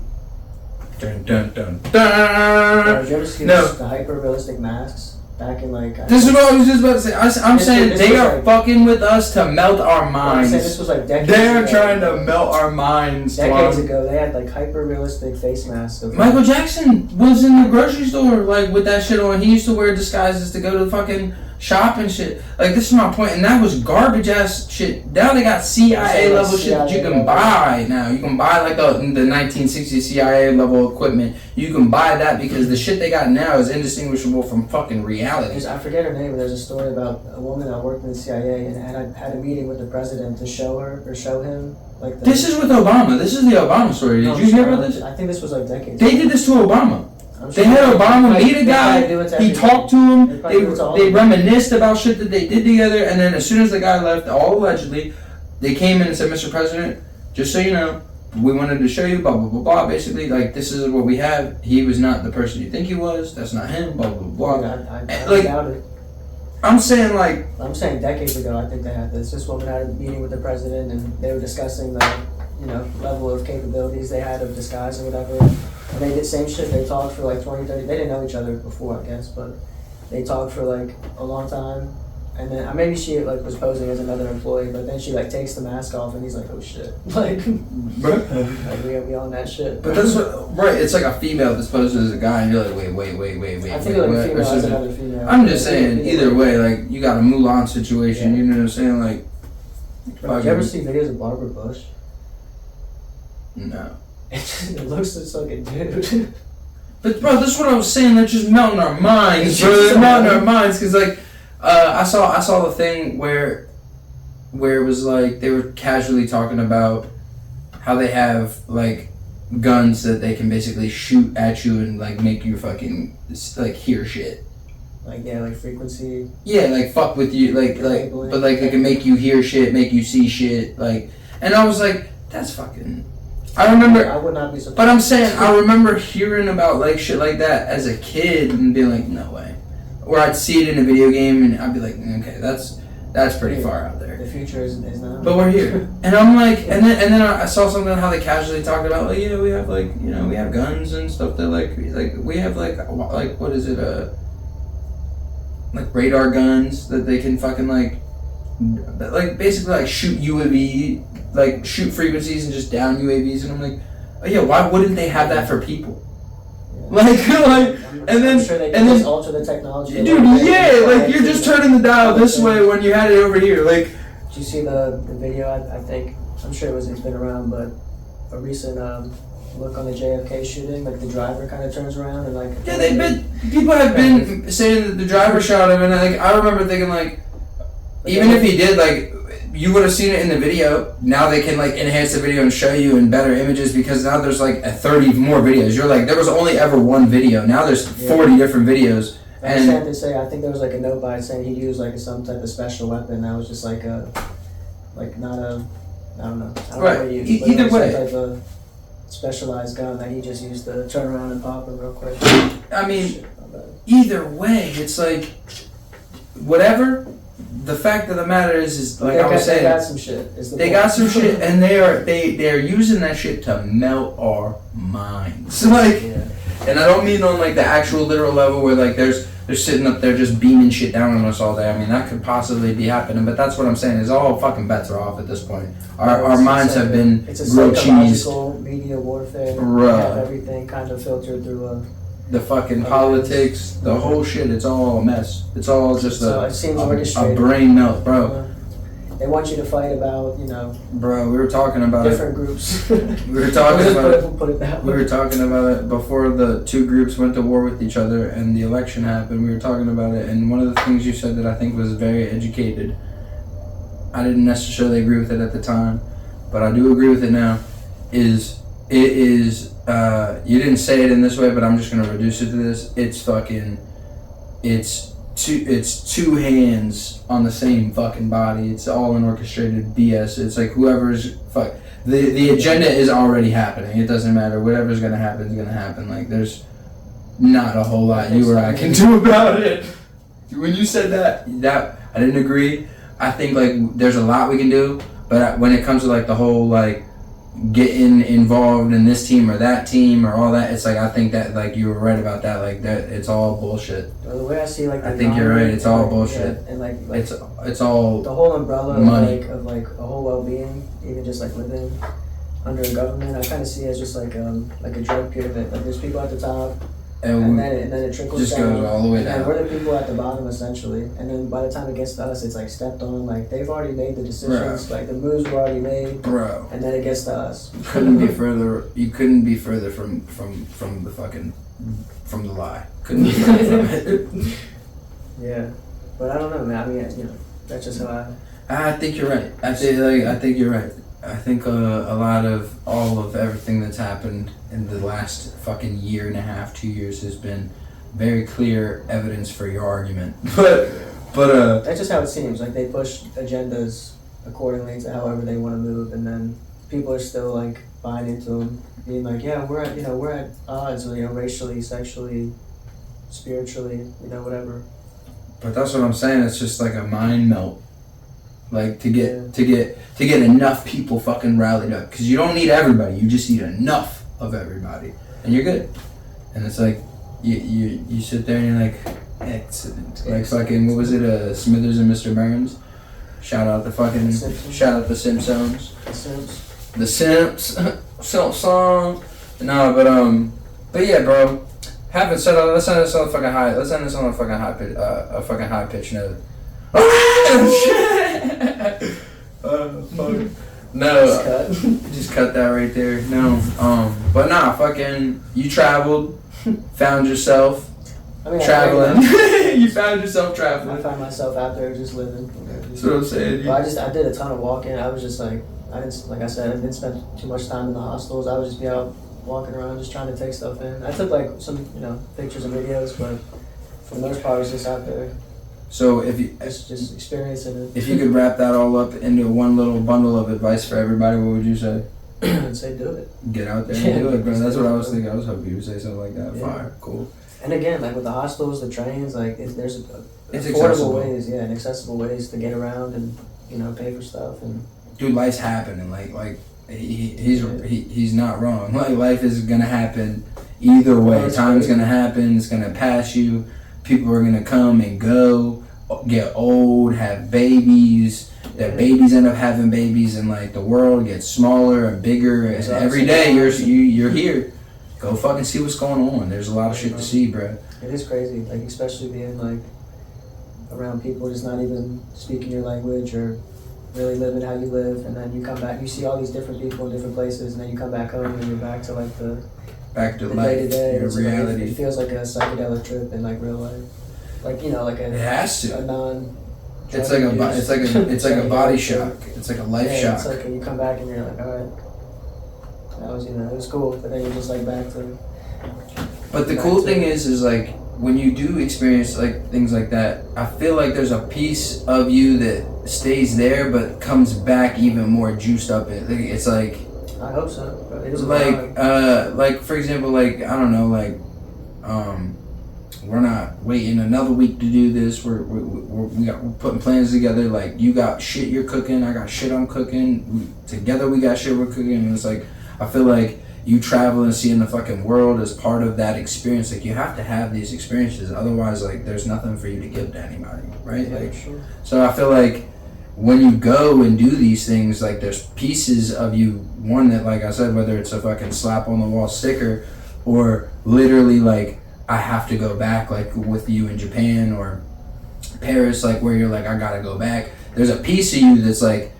Dun dun dun dun. Did you ever see the hyper realistic masks back in like? This is what I was just about to say. I'm saying they are fucking with us to melt our minds. This was like decades. They're trying to melt our minds. Decades ago, they had like hyper realistic face masks. Michael Jackson was in the grocery store like with that shit on. He used to wear disguises to go to the fucking shop and shit. Like, this is my point, and that was garbage ass shit. Now they got CIA level shit that you can buy now. You can buy like the 1960s CIA level equipment. You can buy that because the shit they got now is indistinguishable from fucking reality. I forget her name, but there's a story about a woman that worked in the CIA and had a meeting with the president to show him like. This is with Obama. This is the Obama story. Did you hear about this? I think this was like decades. They did this to Obama. They had Obama meet a guy, he talked to him, they reminisced about shit that they did together, and then as soon as the guy left, all allegedly, they came in and said, Mr. President, just so you know, we wanted to show you, blah, blah, blah, blah, basically, like, this is what we have, he was not the person you think he was, that's not him, blah, blah, blah. I like, doubt it. I'm saying decades ago, I think they had this. This woman had a meeting with the president, and they were discussing the, level of capabilities they had of disguise or whatever. And they did same shit. They talked for like 20, 30. They didn't know each other before, I guess, but they talked for like a long time. And then maybe she like was posing as another employee, but then she like takes the mask off, and he's like, "Oh shit!" Like we on that shit. But that's what, right? It's like a female that's posed as a guy, and you're like, wait. I think like a female as another female. I'm just saying, either way, like you got a Mulan situation. You know what I'm saying? Like, did you ever see videos of Barbara Bush? No. It looks just like a dude. But bro, that's what I was saying. They're just melting our minds, bro. They're melting our minds because like. I saw the thing where it was like they were casually talking about how they have like guns that they can basically shoot at you and like make you fucking like hear shit. Like like frequency. Yeah, like fuck with you, but like they can make you hear shit, make you see shit, like. And I was like, that's fucking. I remember. I would not be surprised. But I'm saying I remember hearing about like shit like that as a kid and being like, no way. Or I'd see it in a video game and I'd be like, okay, that's pretty far out there. The future is now. But we're here, and I'm like, and then I saw something how they casually talked about like, yeah, we have like, you know, we have guns and stuff that like we have like what is it, like radar guns that they can fucking like basically like shoot UAV, like shoot frequencies and just down UAVs, and I'm like, oh yeah, why wouldn't they have that for people? Like, and then, I'm sure they and then, alter the technology. Dude, yeah, like you're just turning the dial this way when you had it over here. Like, did you see the video? I think I'm sure it's been around, but a recent look on the JFK shooting, like the driver kind of turns around and like. Yeah, people have been saying that the driver shot him, and like I remember thinking like, even if he did, like you would have seen it in the video. Now they can like enhance the video and show you in better images because now there's like 30 more videos. You're like, there was only ever one video. Now there's 40 different videos. I understand they say, I think there was like a note by it saying he used like some type of special weapon that was just like a, like not a, I don't know. I don't know what he used, either way. Some type of specialized gun that he just used to turn around and pop it real quick. I mean, either way, it's like, whatever. The fact of the matter is like I was saying, they got some shit. They got some shit, and they are using that shit to melt our minds. Like, and I don't mean on like the actual literal level where like they're sitting up there just beaming shit down on us all day. I mean that could possibly be happening, but that's what I'm saying is all fucking bets are off at this point. Our minds have been it's a psychological media warfare. Bruh. Everything kind of filtered through the fucking politics, the whole shit, it's all a mess. It's all just a brain melt, bro. They want you to fight about, you know. Bro, we were talking about different groups. We were talking about it. We were talking about it before the two groups went to war with each other and the election happened. We were talking about it, and one of the things you said that I think was very educated. I didn't necessarily agree with it at the time, but I do agree with it now. You didn't say it in this way, but I'm just gonna reduce it to this. It's two hands on the same fucking body. It's all an orchestrated BS. It's like whoever's the agenda is already happening. It doesn't matter. Whatever's gonna happen is gonna happen. Like there's not a whole lot you or I can do about it. When you said that I didn't agree. I think like there's a lot we can do, but when it comes to like the whole like getting involved in this team or that team or all that, it's like I think that like you were right about that, like that it's all bullshit. The way I see like I think you're right, it's all bullshit. Yeah, and like it's all the whole umbrella money. of like a whole well-being, even just like living under a government, I kind of see it as just like a drug pyramid. Like there's people at the top, and then it trickles just down. Goes all the way down. And we're the people at the bottom essentially, and then by the time it gets to us, it's like stepped on. Like they've already made the decisions, like the moves were already made, bro. And then it gets to us. You couldn't be further from the fucking from the lie. Couldn't be further from it. Yeah, but I don't know, man. I mean, you know, that's just how I think you're right. I think you're right. I think a lot of all of everything that's happened in the last fucking year and a half, 2 years has been very clear evidence for your argument. But that's just how it seems. Like they push agendas accordingly to however they want to move, and then people are still like buying into them, being like, yeah, we're at odds, you know, racially, sexually, spiritually, you know, whatever. But that's what I'm saying. It's just like a mind melt. Like to get enough people fucking rallied up, because you don't need everybody, you just need enough of everybody, and you're good. And it's like you sit there and you're like, Excellent. Like fucking, what was it? Smithers and Mr. Burns. Shout out the fucking. Shout out the Simpsons. The Simps. Song. No, but yeah, bro. Having said all, let's end this on a fucking high. Let's end this on a fucking high pitch. A fucking high pitch note. Fuck. No, just cut that right there. No, but nah, fucking, you traveled, found yourself traveling. You found yourself traveling. I found myself out there just living. That's what I'm saying. But I did a ton of walking. I was just like, I didn't spend too much time in the hostels. I would just be out walking around, just trying to take stuff in. I took like some, pictures and videos, but for the most part, I was just out there. So if you just experiencing it. If you could wrap that all up into one little bundle of advice for everybody, what would you say? I'd say do it. Get out there and do it, bro. That's what I was thinking. I was hoping you would say something like that. Yeah. Fire, cool. And again, like with the hostels, the trains, like there's it's affordable accessible ways, and accessible ways to get around and pay for stuff and. Dude, life's happening. Like he's not wrong. Like life is gonna happen either way. Time's gonna happen. It's gonna pass you. People are gonna come and go, get old, have babies. Their babies end up having babies, and like the world gets smaller and bigger. And every day you're here. Go fucking see what's going on. There's a lot of shit to see, bro. It is crazy, like especially being like around people just not even speaking your language or really living how you live, and then you come back, you see all these different people in different places, and then you come back home and you're back to like the life, day-to-day. your reality. It feels like a psychedelic trip in like real life, like like a. It has to. A non. It's like a body shock. It's like a life shock. It's like you come back and you're like, all right, that was it was cool, but then you're just like back to. But the cool thing is like when you do experience like things like that, I feel like there's a piece of you that stays there but comes back even more juiced up. It's like. I hope so. But it is like for example, like I don't know, like we're not waiting another week to do this. We're putting plans together. Like you got shit you're cooking, I got shit I'm cooking. Together we got shit we're cooking, and it's like I feel like you travel and seeing the fucking world as part of that experience. Like you have to have these experiences, otherwise like there's nothing for you to give to anybody, right? Yeah, like sure. So I feel like when you go and do these things, like there's pieces of you, one that like I said, whether it's a fucking slap on the wall sticker or literally like I have to go back, like with you in Japan or Paris, like where you're like I gotta go back. There's a piece of you that's like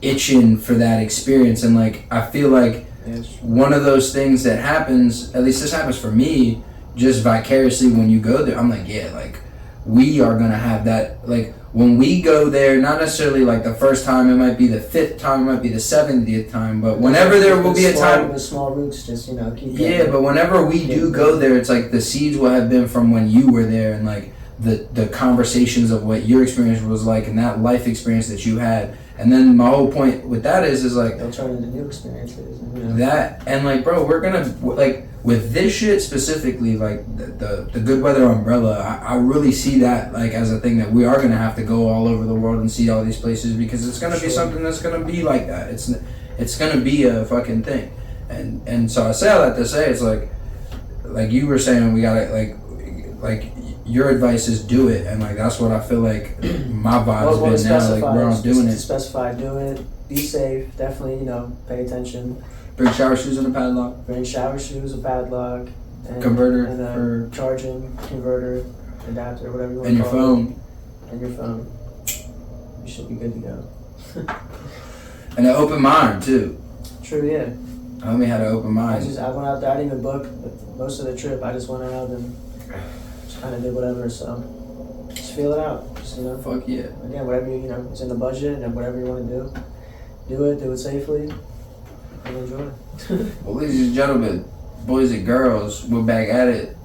itching for that experience, and like I feel like one of those things that happens, at least this happens for me, just vicariously when you go there, I'm like, yeah, like we are gonna have that, like when we go there, not necessarily like the first time, it might be the 5th time, it might be the 70th time, but whenever there will be a time. The small roots just, keep going. Yeah, but whenever we do go there, it's like the seeds will have been from when you were there, and like the conversations of what your experience was like and that life experience that you had. And then my whole point with that is like they'll turn into new experiences. That and like, bro, we're gonna like with this shit specifically, like the good weather umbrella. I really see that like as a thing that we are gonna have to go all over the world and see all these places, because it's gonna be something that's gonna be like that. It's gonna be a fucking thing. And so I say all that to say it's like you were saying, we gotta like your advice is do it, and like that's what I feel like my vibe has been now. Like we're all doing it. Specify, do it. Be safe. Definitely, pay attention. Bring shower shoes and a padlock. Bring shower shoes, a padlock, and converter and a for charging converter, adapter, whatever you want and to your call phone. it. And your phone. You should be good to go. And an open mind too. True, yeah. Homie had an open mind. I went out there. I didn't even book most of the trip. I just went out and just kind of did whatever. So just feel it out. Just, Fuck yeah. Again, whatever it's in the budget, and whatever you want to do it safely, and enjoy it. Well, ladies and gentlemen, boys and girls, we're back at it.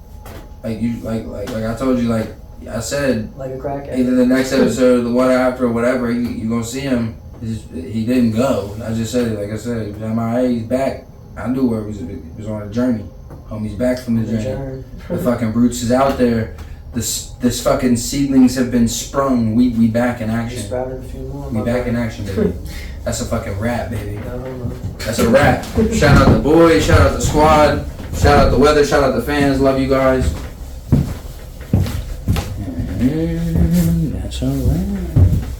Like I told you, like I said, like a crackhead. Either the next episode of The Water After or whatever, you gonna see him. He didn't go. I just said it. Like I said, he was MIA. He's back. I knew where he was on a journey. Homie's back from the journey. The fucking brutes is out there. This fucking seedlings have been sprung. We back in action. Sprouted a few more. We back in action, baby. That's a fucking rap, baby. No. That's a rap. Shout out the boys. Shout out the squad. Shout out the weather. Shout out the fans. Love you guys. That's alright.